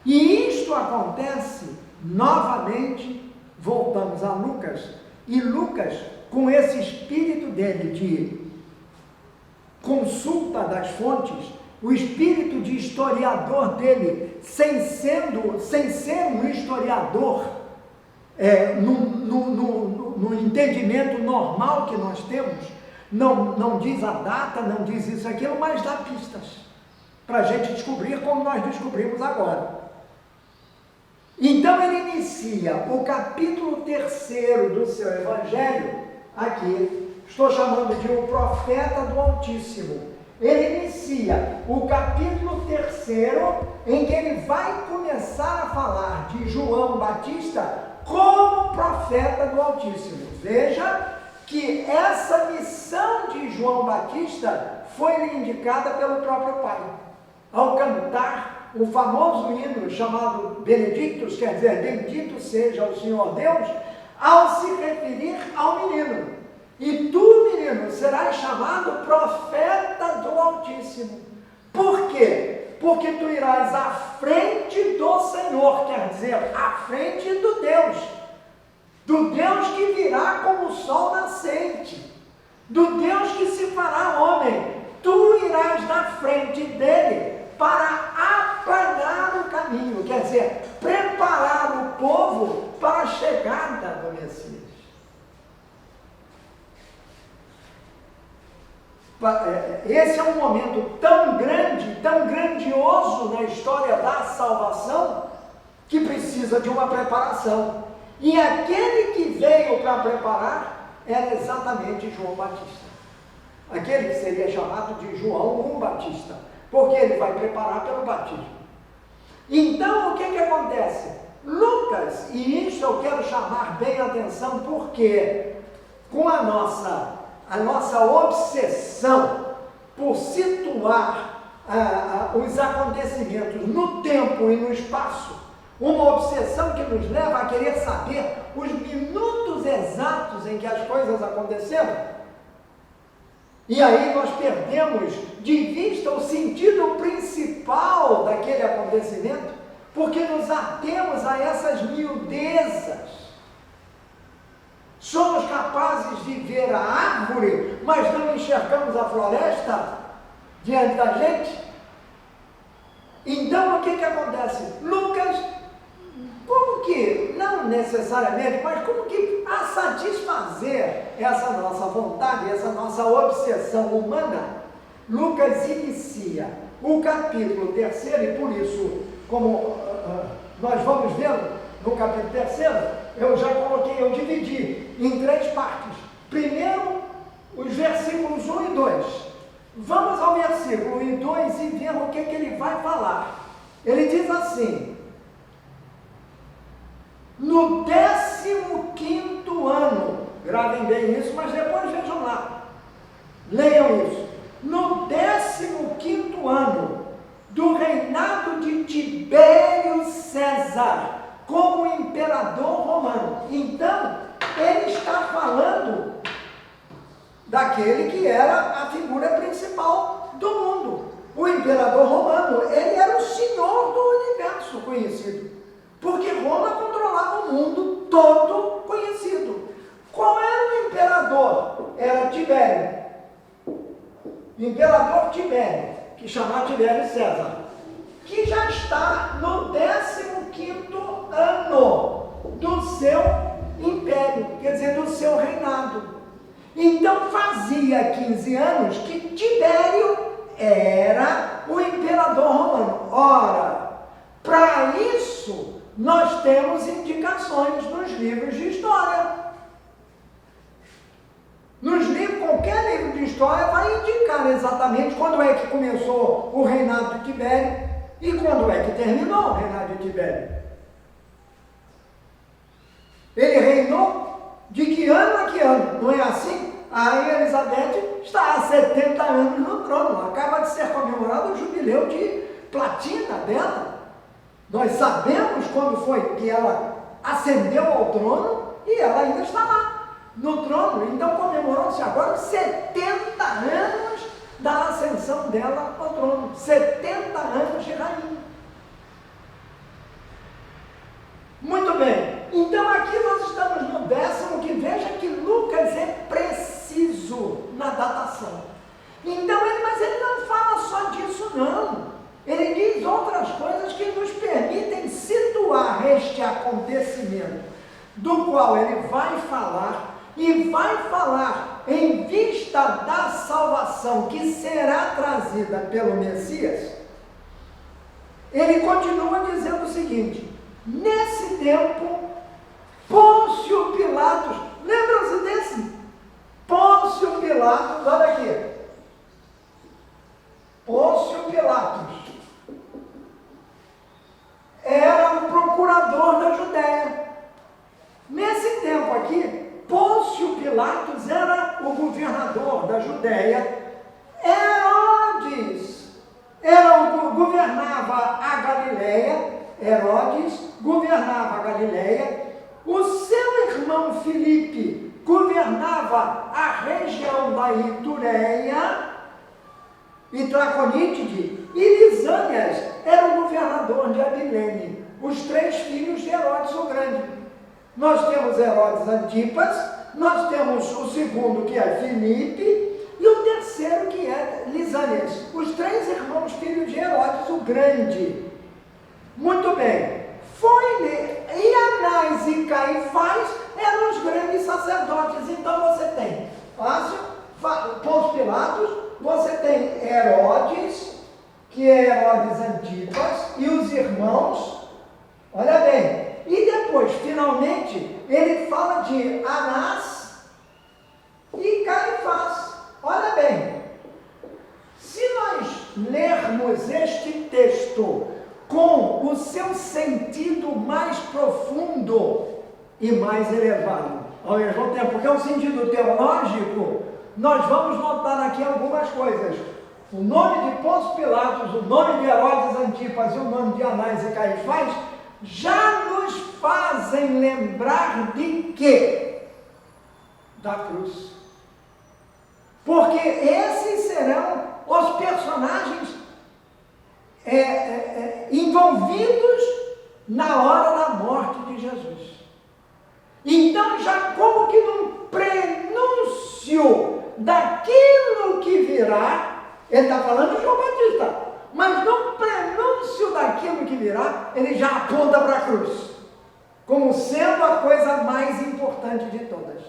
E isto acontece novamente, voltamos a Lucas, e Lucas, com esse espírito dele de consulta das fontes, o espírito de historiador dele, sem ser um historiador no entendimento normal que nós temos, não diz a data, não diz isso, aquilo, mas dá pistas para a gente descobrir, como nós descobrimos agora. Então ele inicia o capítulo 3 do seu evangelho, aqui, estou chamando de o profeta do Altíssimo. Ele inicia o capítulo 3, em que ele vai começar a falar de João Batista como profeta do Altíssimo. Veja que essa missão de João Batista foi-lhe indicada pelo próprio Pai, ao cantar o famoso hino chamado Benedictus, quer dizer, bendito seja o Senhor Deus, ao se referir ao menino. E tu, menino, serás chamado profeta do Altíssimo. Por quê? Porque tu irás à frente do Senhor, quer dizer, à frente do Deus que virá como o sol nascente, do Deus que se fará homem. Tu irás na frente dele para aplanar o caminho, quer dizer, preparar o povo para a chegada do Messias. Esse é um momento tão grande, tão grandioso na história da salvação, que precisa de uma preparação. E aquele que veio para preparar era exatamente João Batista. Aquele que seria chamado de João Batista, porque ele vai preparar pelo batismo. Então, o que acontece? Lucas, e isso eu quero chamar bem a atenção, porque com a nossa obsessão por situar os acontecimentos no tempo e no espaço, uma obsessão que nos leva a querer saber os minutos exatos em que as coisas aconteceram, e aí nós perdemos de vista o sentido principal daquele acontecimento, porque nos atemos a essas miudezas. Somos capazes de ver a árvore, mas não enxergamos a floresta diante da gente. Então, o que acontece? Lucas, como que, não necessariamente, mas como que a satisfazer essa nossa vontade, essa nossa obsessão humana, Lucas inicia o capítulo 3, e por isso como nós vamos vendo no capítulo 3º, eu já coloquei, eu dividi em 3 partes. Primeiro, os versículos 1 e 2. Vamos ao versículo 1 e 2 e ver o que ele vai falar. Ele diz assim: no 15º ano, gravem bem isso, mas depois vejam lá, leiam isso. No 15º ano do reinado de Tibério César, como imperador romano. Então, ele está falando daquele que era a figura principal do mundo. O imperador romano, ele era o senhor do universo conhecido, porque Roma controlava o mundo todo conhecido. Qual era o imperador? Era Tibério. Imperador Tibério, que chamava Tibério César, que já está no 15º ano do seu império, quer dizer, do seu reinado. Então fazia 15 anos que Tibério era o imperador romano. Ora, para isso nós temos indicações nos livros de história. Nos livros, qualquer livro de história vai indicar exatamente quando é que começou o reinado de Tibério e quando é que terminou o reinado de Tibério. Ele reinou de que ano a que ano, não é assim? A Rainha Elizabeth está há 70 anos no trono, acaba de ser comemorado o jubileu de platina dela. Nós sabemos quando foi que ela ascendeu ao trono e ela ainda está lá no trono. Então comemorou-se agora 70 anos da ascensão dela ao trono, 70 anos de rainha. Muito bem, então aqui nós estamos no 10º, que veja que Lucas é preciso na datação. Então, mas ele não fala só disso não, ele diz outras coisas que nos permitem situar este acontecimento, do qual ele vai falar, e vai falar em vista da salvação que será trazida pelo Messias. Ele continua dizendo o seguinte: nesse tempo, Pôncio Pilatos, lembram-se desse? Pôncio Pilatos, olha aqui, Pôncio Pilatos era o procurador da Judéia. Nesse tempo aqui, Pôncio Pilatos era o governador da Judéia. Herodes governava a Galileia. Herodes governava a Galileia. O seu irmão Filipe governava a região da Itureia e Traconítide, e Lisânias era o governador de Abilene, os 3 filhos de Herodes o Grande. Nós temos Herodes Antipas, nós temos o segundo, que é Filipe, e o terceiro, que é Lisânias, os 3 irmãos filhos de Herodes o Grande. Muito bem, e Anás e Caifás eram os grandes sacerdotes. Então você tem Pôncio Pilatos, você tem Herodes, que é Herodes Antipas, e os irmãos, olha bem, e depois, finalmente, ele fala de Anás e Caifás. Olha bem, se nós lermos este texto com o seu sentido mais profundo e mais elevado, ao mesmo tempo, porque é um sentido teológico, nós vamos notar aqui algumas coisas. O nome de Pôncio Pilatos, o nome de Herodes Antipas e o nome de Anás e Caifás já nos fazem lembrar de quê? Da cruz. Porque esses serão os personagens envolvidos na hora da morte de Jesus. Então, já como que num prenúncio daquilo que virá, ele está falando de João Batista, mas num prenúncio daquilo que virá, ele já aponta para a cruz, como sendo a coisa mais importante de todas.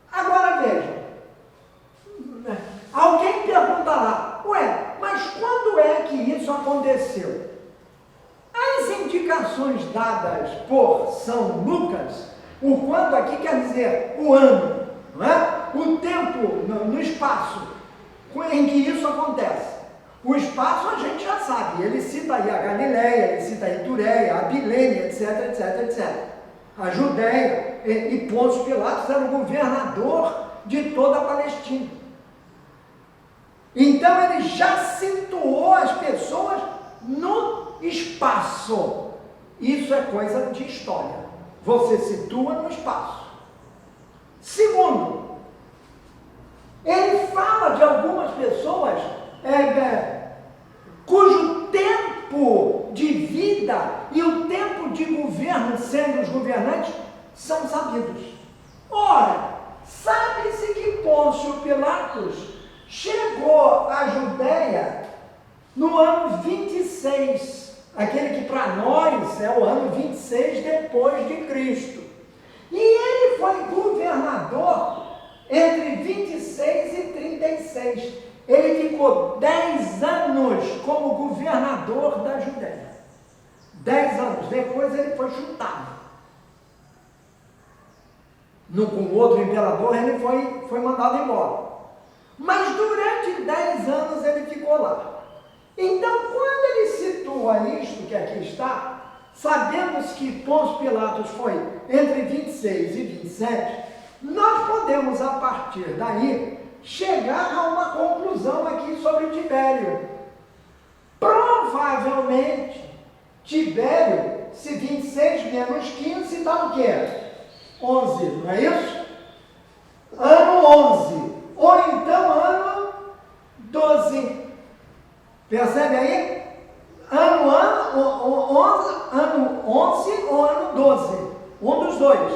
Agora veja, alguém perguntará, mas quando é que isso dadas por São Lucas, o quando aqui quer dizer o ano, não é? O tempo no espaço em que isso acontece. O espaço a gente já sabe, ele cita aí a Galileia, ele cita a Itureia, a Bilênia, etc, etc, etc. A Judéia, e Pôncio Pilatos era o governador de toda a Palestina. Então ele já situou as pessoas no espaço. Isso é coisa de história. Você situa no espaço. Segundo, ele fala de algumas pessoas cujo tempo de vida e o tempo de governo, sendo os governantes, são sabidos. Ora, sabe-se que Pôncio Pilatos chegou à Judéia no ano 26, aquele que para nós é o ano 26 depois de Cristo. E ele foi governador entre 26 e 36. Ele ficou 10 anos como governador da Judéia. 10 anos. Depois ele foi chutado. Com outro imperador ele foi mandado embora. Mas durante 10 anos ele ficou lá. Então, quando ele situa isto que aqui está, sabemos que Pôncio Pilatos foi entre 26 e 27, nós podemos, a partir daí, chegar a uma conclusão aqui sobre Tibério. Provavelmente, Tibério, se 26 menos 15, dá o quê? 11, não é isso? Ano 11. Ou então ano 12. Percebe aí? Ano 11 ou ano 12. Um dos dois.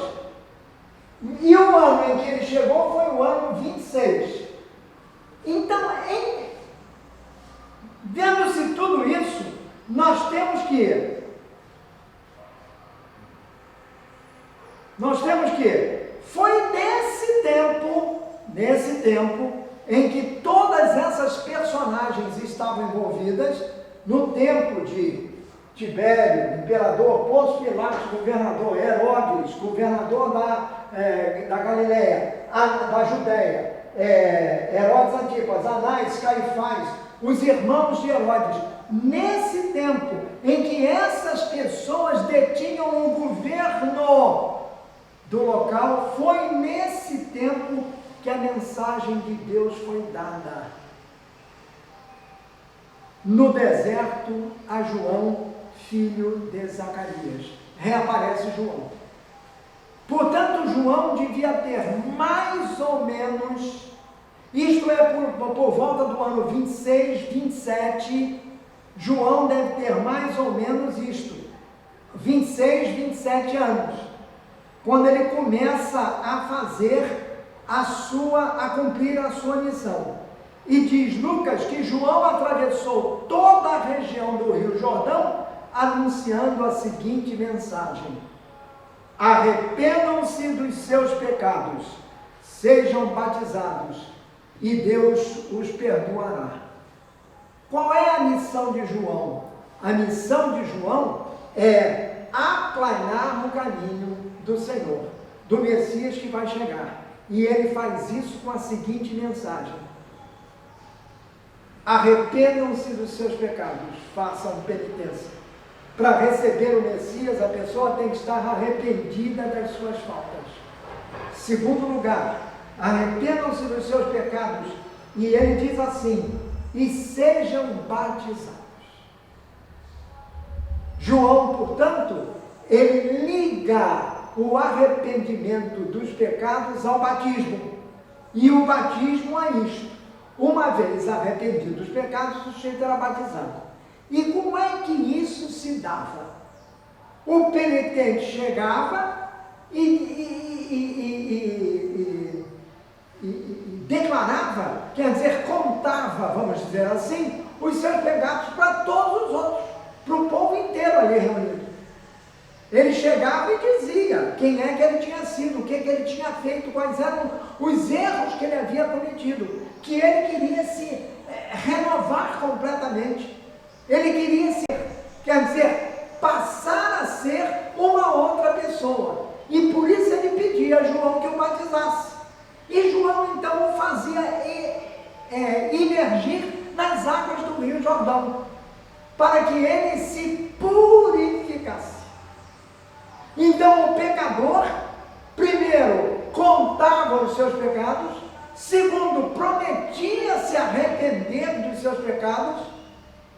E o ano em que ele chegou foi o ano 26. Então, vendo-se tudo isso, nós temos que foi nesse tempo em que todas essas personagens estavam envolvidas, no tempo de Tibério, imperador, Pôncio Pilatos, governador, Herodes, governador da Galileia, da Judéia, Herodes Antipas, Anás, Caifás, os irmãos de Herodes. Nesse tempo em que essas pessoas detinham o governo do local, foi nesse tempo que a mensagem de Deus foi dada. No deserto, a João, filho de Zacarias. Reaparece João. Portanto, João devia ter mais ou menos, isto é, por volta do ano 26, 27, João deve ter mais ou menos isto, 26, 27 anos, quando ele começa a cumprir a sua missão. E diz Lucas que João atravessou toda a região do Rio Jordão, anunciando a seguinte mensagem: arrependam-se dos seus pecados, sejam batizados, e Deus os perdoará. Qual é a missão de João? A missão de João é aplanar o caminho do Senhor, do Messias que vai chegar. E ele faz isso com a seguinte mensagem: arrependam-se dos seus pecados, façam penitência. Para receber o Messias, a pessoa tem que estar arrependida das suas faltas. Segundo lugar, arrependam-se dos seus pecados, e ele diz assim: e sejam batizados. João, portanto, ele liga o arrependimento dos pecados ao batismo, e o batismo é isto: uma vez arrependido dos pecados, o sujeito era batizado. E como é que isso se dava? O penitente chegava e declarava, quer dizer, contava, vamos dizer assim, os seus pecados para todos os outros, para o povo inteiro ali reunido. Ele chegava e dizia quem é que ele tinha sido, o que ele tinha feito, quais eram os erros que ele havia cometido, que ele queria se renovar completamente. Ele queria quer dizer, passar a ser uma outra pessoa. E por isso ele pedia a João que o batizasse. E João então o fazia imergir nas águas do Rio Jordão, para que ele se purificasse. Então o pecador, primeiro, contava os seus pecados, segundo, prometia se arrepender dos seus pecados,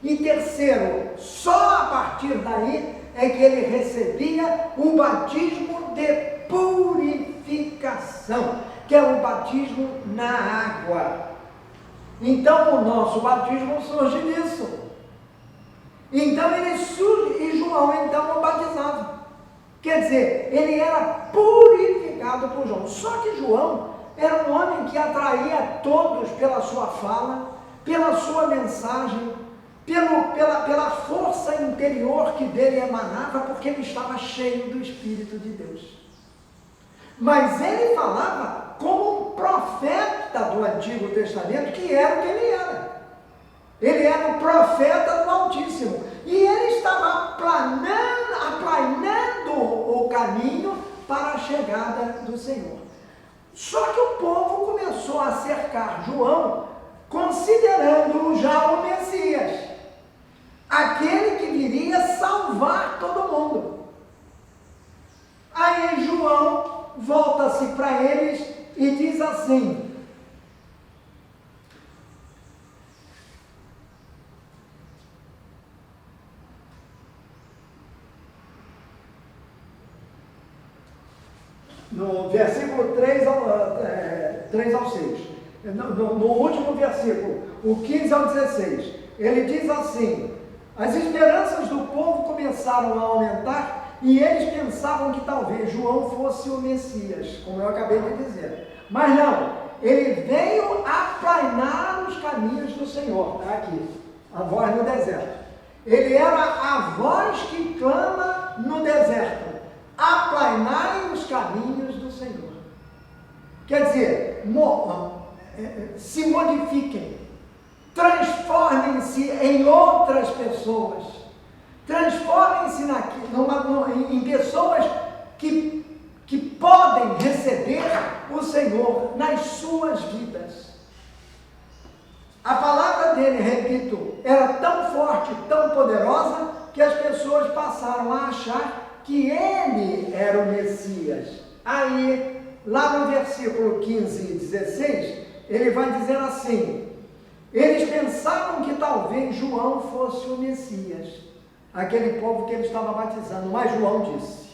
e terceiro, só a partir daí é que ele recebia o batismo de purificação, que é o batismo na água. Então o nosso batismo surge disso. Então ele surge, e João então o batizava. Quer dizer, ele era purificado por João. Só que João era um homem que atraía todos pela sua fala, pela sua mensagem, pela força interior que dele emanava, porque ele estava cheio do Espírito de Deus. Mas ele falava como um profeta do Antigo Testamento, que era o que ele era. Ele era o profeta do Altíssimo. E ele estava aplanando o caminho para a chegada do Senhor. Só que o povo começou a cercar João, considerando-o já o Messias, aquele que viria salvar todo mundo. Aí João volta-se para eles e diz assim: no versículo 3 ao 6, no último versículo, o 15 ao 16, ele diz assim: as esperanças do povo começaram a aumentar e eles pensavam que talvez João fosse o Messias, como eu acabei de dizer. Mas não, ele veio aplainar os caminhos do Senhor. Está aqui, a voz no deserto. Ele era a voz que clama no deserto: aplainai os caminhos do Senhor. Quer dizer, se modifiquem, transformem-se em outras pessoas, transformem-se em pessoas que podem receber o Senhor nas suas vidas. A palavra dele, repito, era tão forte, tão poderosa, que as pessoas passaram a achar que ele era o Messias. Aí, lá no versículo 15 e 16, ele vai dizer assim: eles pensavam que talvez João fosse o Messias, aquele povo que ele estava batizando, mas João disse: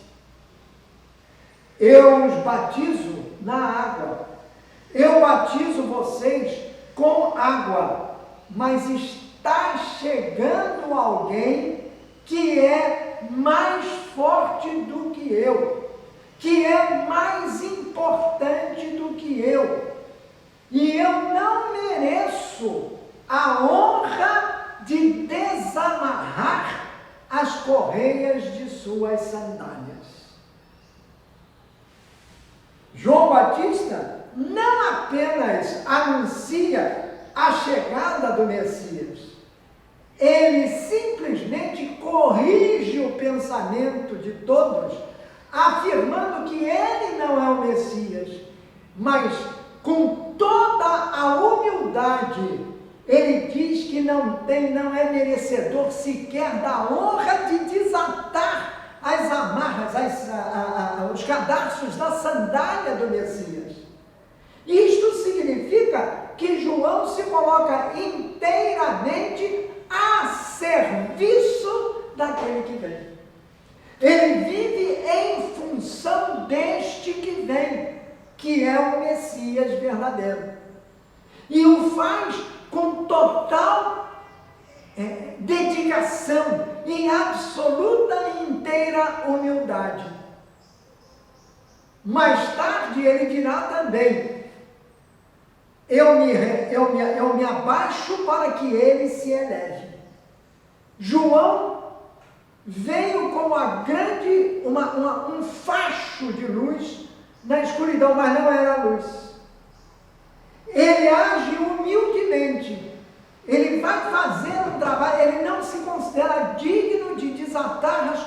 eu os batizo na água, eu batizo vocês com água, mas está chegando alguém que é mais forte do que eu, que é mais importante do que eu, e eu não mereço a honra de desamarrar as correias de suas sandálias. João Batista não apenas anuncia a chegada do Messias, ele simplesmente corrige o pensamento de todos, afirmando que ele não é o Messias, mas com toda a humildade, ele diz que não é merecedor sequer da honra de desatar as amarras, os cadarços da sandália do Messias. Isto significa que João se coloca inteiramente a serviço daquele que vem. Ele vive em função deste que vem, que é o Messias verdadeiro. E o faz com total dedicação, em absoluta e inteira humildade. Mais tarde ele dirá também: eu me abaixo para que ele se eleve. João veio como um facho de luz na escuridão, mas não era luz. Ele age humildemente, ele vai fazer um trabalho, ele não se considera digno de desatar as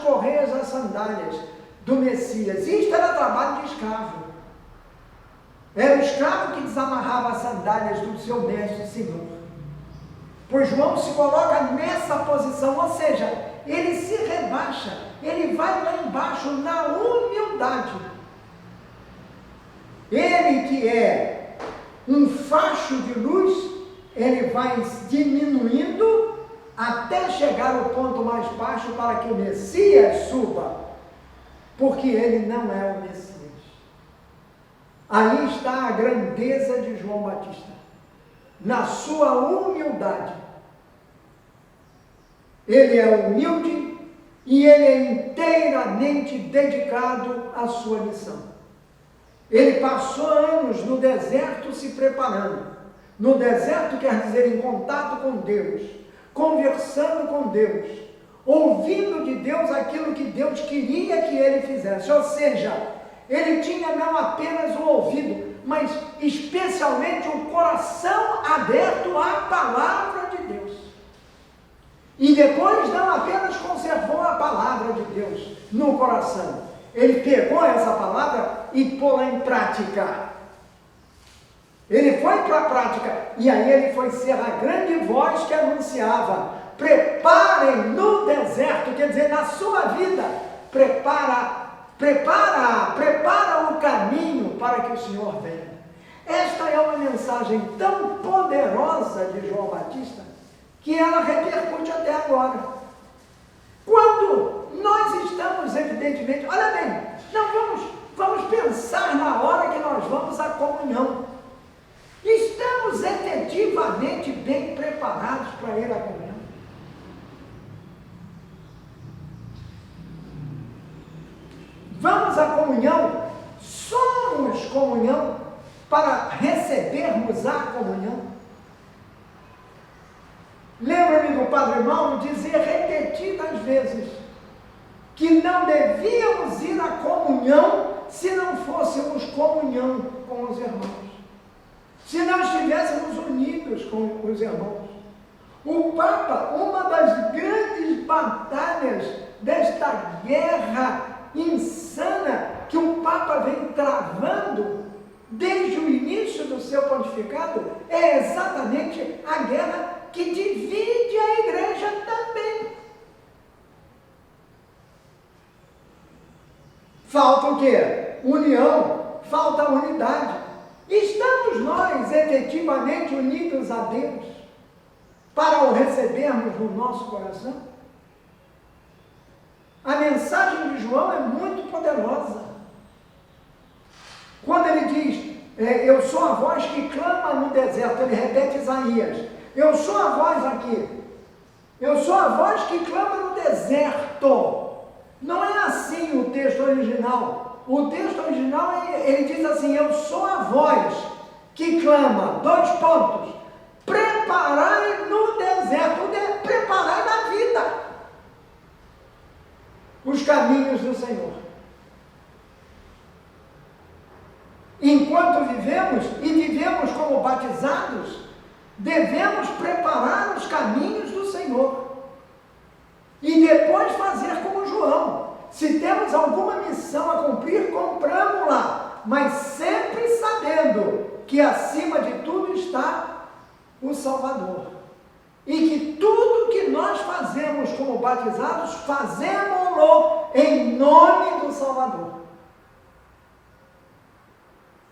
sandálias do Messias. Isto era trabalho de escravo. Era o escravo que desamarrava as sandálias do seu mestre Senhor. Pois João se coloca nessa posição, ou seja, ele se rebaixa, ele vai lá embaixo na humildade. Ele que é um facho de luz, ele vai diminuindo até chegar ao ponto mais baixo para que o Messias suba, porque ele não é o Messias. Aí está a grandeza de João Batista, na sua humildade. Ele é humilde e ele é inteiramente dedicado à sua missão. Ele passou anos no deserto se preparando. No deserto quer dizer em contato com Deus, conversando com Deus, ouvindo de Deus aquilo que Deus queria que ele fizesse. Ou seja, ele tinha não apenas o ouvido, mas especialmente o coração aberto à palavra de Deus. E depois não apenas conservou a palavra de Deus no coração, ele pegou essa palavra e pô-la em prática. Ele foi para a prática, e aí ele foi ser a grande voz que anunciava: preparem no deserto, quer dizer, na sua vida, prepara o caminho para que o Senhor venha. Esta é uma mensagem tão poderosa de João Batista, que ela repercute até agora. Quando nós estamos, evidentemente, olha bem, não vamos pensar na hora que nós vamos à comunhão. Estamos efetivamente bem preparados para ir à comunhão? Vamos à comunhão, somos comunhão para recebermos a comunhão. Lembra-me do Padre Mauro dizer repetidas vezes que não devíamos ir à comunhão se não fôssemos comunhão com os irmãos, se não estivéssemos unidos com os irmãos. O Papa, uma das grandes batalhas desta guerra insana que o Papa vem travando desde o início do seu pontificado, é exatamente a guerra que divide a igreja também. Falta o quê? União, falta unidade. Estamos nós efetivamente unidos a Deus para o recebermos no nosso coração? A mensagem de João é muito poderosa. Quando ele diz, eu sou a voz que clama no deserto, ele repete Isaías, eu sou a voz aqui, eu sou a voz que clama no deserto. Não é assim o texto original. O texto original, ele diz assim, eu sou a voz que clama, dois pontos, preparai no deserto, preparai na vida os caminhos do Senhor. Enquanto vivemos, e vivemos como batizados, devemos preparar os caminhos do Senhor. E depois fazer como João. Se temos alguma missão a cumprir, cumpramos-la, mas sempre sabendo que acima de tudo está o Salvador. E que tudo que nós fazemos como batizados, fazemos-lo em nome do Salvador.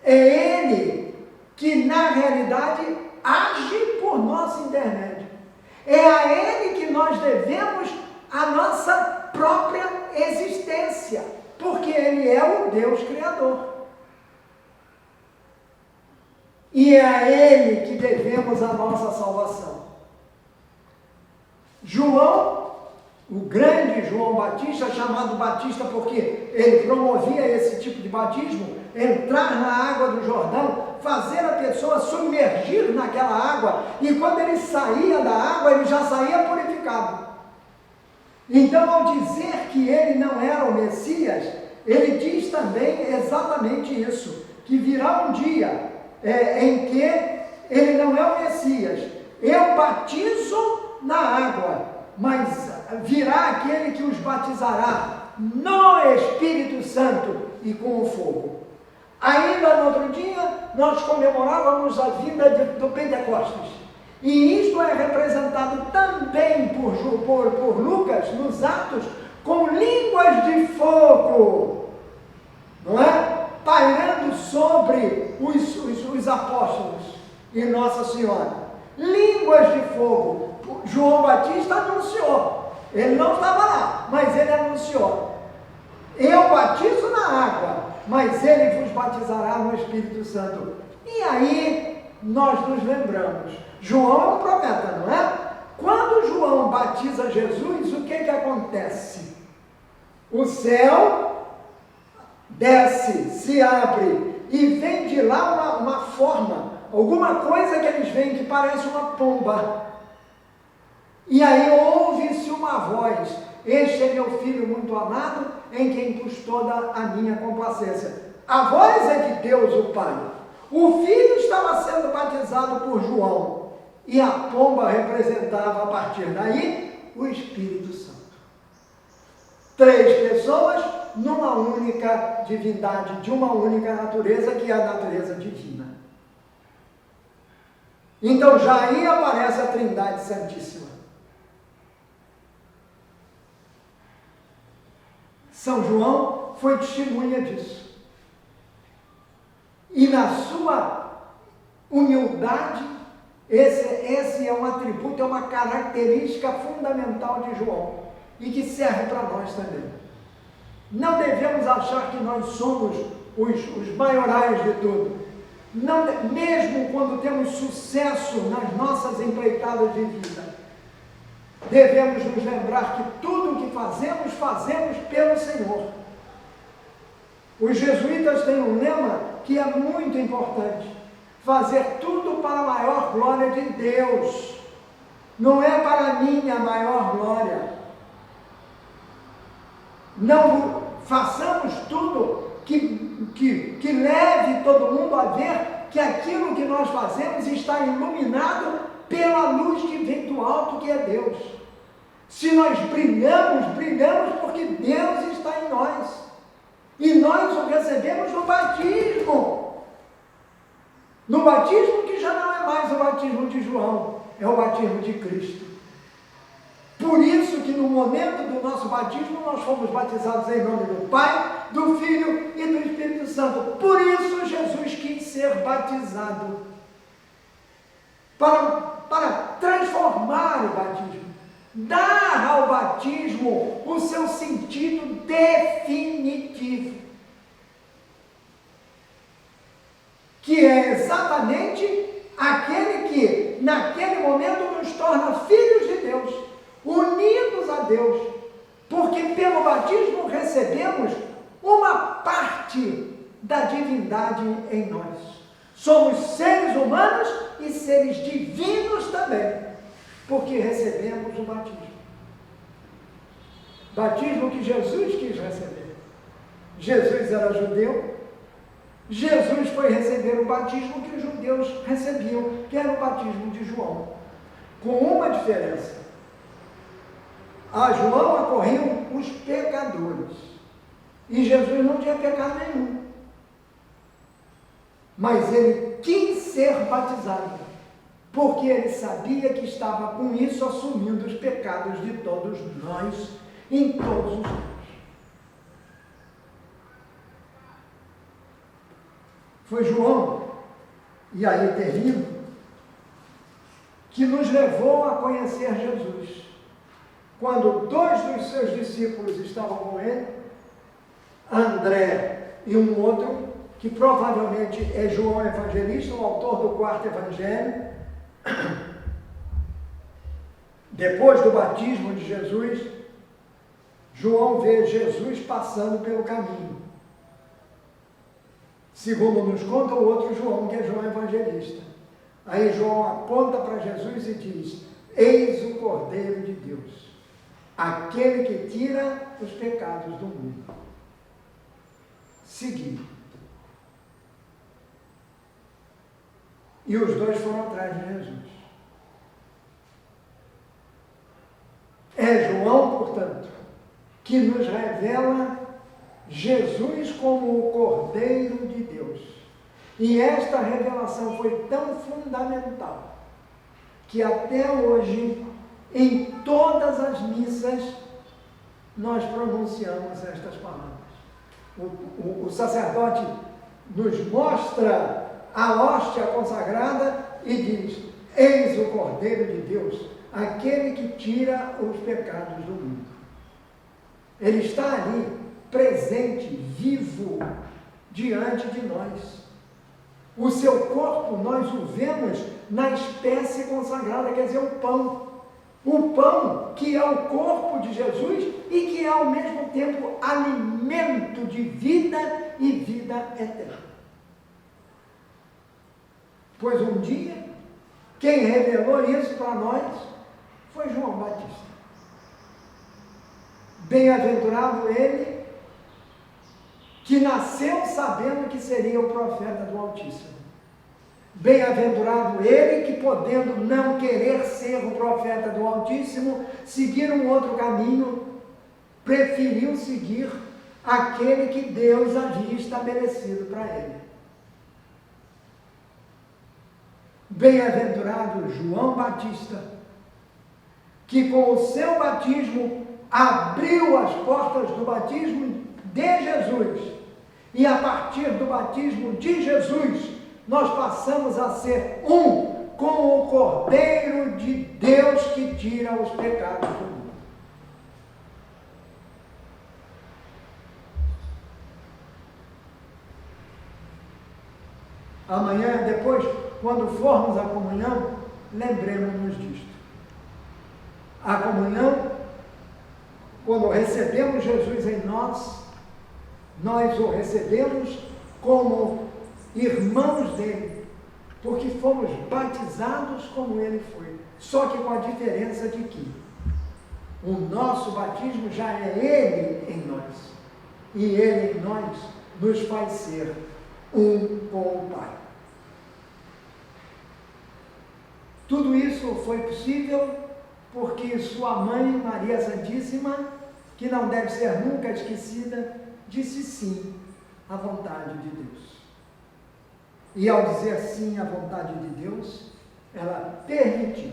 É Ele que, na realidade, age por nosso intermédio. É a Ele que nós devemos a nossa própria existência, porque Ele é o Deus Criador. E é a Ele que devemos a nossa salvação. João, o grande João Batista, chamado Batista porque ele promovia esse tipo de batismo, entrar na água do Jordão, fazer a pessoa submergir naquela água, e quando ele saía da água, ele já saía purificado. Então, ao dizer que ele não era o Messias, ele diz também exatamente isso, que virá um dia em que ele não é o Messias. Eu batizo na água, mas virá aquele que os batizará no Espírito Santo e com o fogo. Ainda no outro dia, nós comemorávamos a vinda do Pentecostes. E isto é representado também por Lucas, nos Atos, com línguas de fogo, não é? Pairando sobre os apóstolos e Nossa Senhora. Línguas de fogo. João Batista anunciou. Ele não estava lá, mas ele anunciou. Eu batizo na água, mas ele vos batizará no Espírito Santo. E aí nós nos lembramos. João é um profeta, não é? Quando João batiza Jesus, o que acontece? O céu desce, se abre e vem de lá uma forma, alguma coisa que eles veem que parece uma pomba. E aí ouve-se uma voz: este é meu filho muito amado, em quem pus toda a minha complacência. A voz é de Deus, o Pai. O filho estava sendo batizado por João. E a pomba representava, a partir daí, o Espírito Santo. 3 pessoas numa única divindade, de uma única natureza, que é a natureza divina. Então já aí aparece a Trindade Santíssima. São João foi testemunha disso. E na sua humildade, esse é um atributo, é uma característica fundamental de João e que serve para nós também. Não devemos achar que nós somos os maiorais de tudo. Não, mesmo quando temos sucesso nas nossas empreitadas de vida, devemos nos lembrar que tudo o que fazemos, fazemos pelo Senhor. Os jesuítas têm um lema que é muito importante: fazer tudo para a maior glória de Deus. Não é para a minha maior glória. Não façamos tudo que leve todo mundo a ver que aquilo que nós fazemos está iluminado pela luz que vem do alto, que é Deus. Se nós brilhamos, brilhamos porque Deus está em nós. E nós o recebemos no batismo. No batismo que já não é mais o batismo de João, é o batismo de Cristo. Por isso que no momento do nosso batismo nós fomos batizados em nome do Pai, do Filho e do Espírito Santo. Por isso Jesus quis ser batizado. Para transformar o batismo. Dar ao batismo o seu sentido definitivo. Que é exatamente aquele que, naquele momento, nos torna filhos de Deus, unidos a Deus, porque pelo batismo recebemos uma parte da divindade em nós. Somos seres humanos e seres divinos também, porque recebemos o batismo. Batismo que Jesus quis receber. Jesus era judeu. Jesus foi receber o batismo que os judeus recebiam, que era o batismo de João, com uma diferença: a João acorriam os pecadores, e Jesus não tinha pecado nenhum, mas ele quis ser batizado, porque ele sabia que estava com isso assumindo os pecados de todos nós, em todos os tempos. Foi João, e aí termino, que nos levou a conhecer Jesus. Quando 2 dos seus discípulos estavam com ele, André e um outro, que provavelmente é João Evangelista, o autor do 4º Evangelho, depois do batismo de Jesus, João vê Jesus passando pelo caminho. Segundo nos conta o outro João, que é João Evangelista. Aí João aponta para Jesus e diz: eis o Cordeiro de Deus, aquele que tira os pecados do mundo. Segui. E os dois foram atrás de Jesus. É João, portanto, que nos revela Jesus como o Cordeiro de Deus. E esta revelação foi tão fundamental que até hoje, em todas as missas, nós pronunciamos estas palavras. O sacerdote nos mostra a hóstia consagrada e diz: eis o Cordeiro de Deus, aquele que tira os pecados do mundo. Ele está ali, presente, vivo, diante de nós. O seu corpo, nós o vemos na espécie consagrada, quer dizer, o pão. O pão que é o corpo de Jesus e que é ao mesmo tempo alimento de vida e vida eterna. Pois um dia, quem revelou isso para nós foi João Batista. Bem-aventurado ele que nasceu sabendo que seria o profeta do Altíssimo. Bem-aventurado ele que, podendo não querer ser o profeta do Altíssimo, seguir um outro caminho, preferiu seguir aquele que Deus havia estabelecido para ele. Bem-aventurado João Batista, que com o seu batismo abriu as portas do batismo de Jesus, e a partir do batismo de Jesus, nós passamos a ser um com o Cordeiro de Deus que tira os pecados do mundo. Amanhã, depois, quando formos à comunhão, lembremos-nos disto. A comunhão, quando recebemos Jesus em nós, nós o recebemos como irmãos dele, porque fomos batizados como ele foi, só que com a diferença de que o nosso batismo já é ele em nós, e ele em nós nos faz ser um com o Pai. Tudo isso foi possível porque sua mãe, Maria Santíssima, que não deve ser nunca esquecida, disse sim à vontade de Deus. E ao dizer sim à vontade de Deus, ela permitiu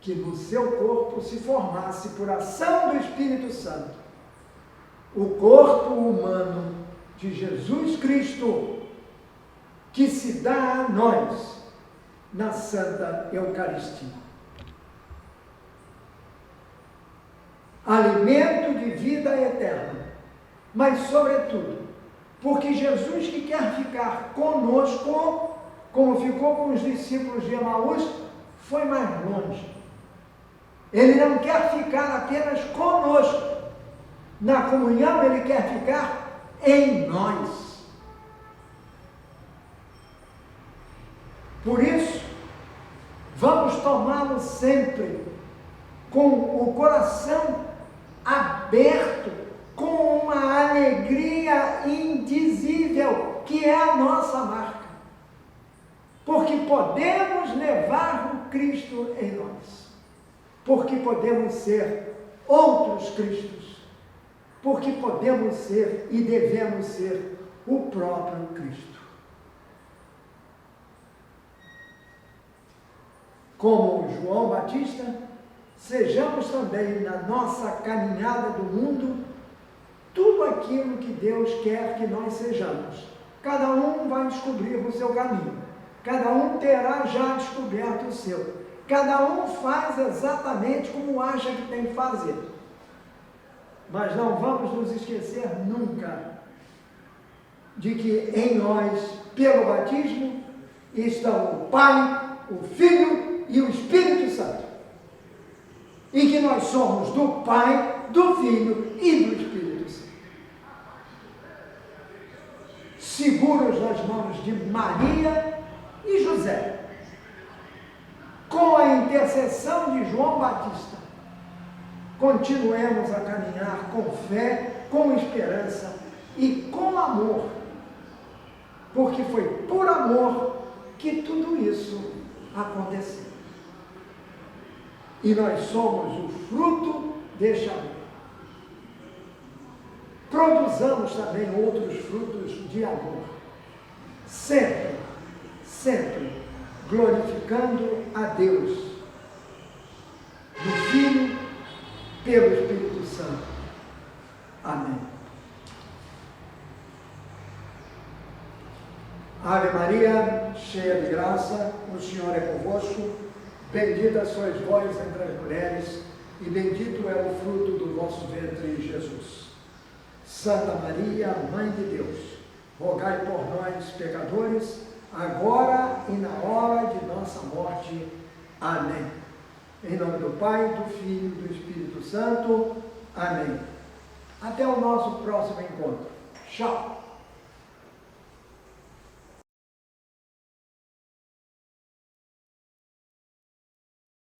que no seu corpo se formasse, por ação do Espírito Santo, o corpo humano de Jesus Cristo, que se dá a nós na Santa Eucaristia. Alimento de vida eterna, mas sobretudo, porque Jesus, que quer ficar conosco, como ficou com os discípulos de Emaús, foi mais longe. Ele não quer ficar apenas conosco. Na comunhão, ele quer ficar em nós. Por isso, vamos tomá-lo sempre com o coração aberto, com uma alegria indizível, que é a nossa marca. Porque podemos levar o Cristo em nós. Porque podemos ser outros Cristos. Porque podemos ser e devemos ser o próprio Cristo. Como João Batista, sejamos também na nossa caminhada do mundo tudo aquilo que Deus quer que nós sejamos. Cada um vai descobrir o seu caminho. Cada um terá já descoberto o seu. Cada um faz exatamente como acha que tem que fazer. Mas não vamos nos esquecer nunca de que em nós, pelo batismo, estão o Pai, o Filho e o Espírito Santo. E que nós somos do Pai, do Filho e do Espírito Santo. Seguros nas mãos de Maria e José, com a intercessão de João Batista, continuemos a caminhar com fé, com esperança e com amor, porque foi por amor que tudo isso aconteceu. E nós somos o fruto deste amor. produzamos também outros frutos de amor. Sempre, sempre glorificando a Deus, do Filho, pelo Espírito Santo. Amém. Ave Maria, cheia de graça, o Senhor é convosco. Bendita sois vós entre as mulheres, e bendito é o fruto do vosso ventre, Jesus. Santa Maria, Mãe de Deus, rogai por nós, pecadores, agora e na hora de nossa morte. Amém. Em nome do Pai, do Filho e do Espírito Santo. Amém. Até o nosso próximo encontro. Tchau.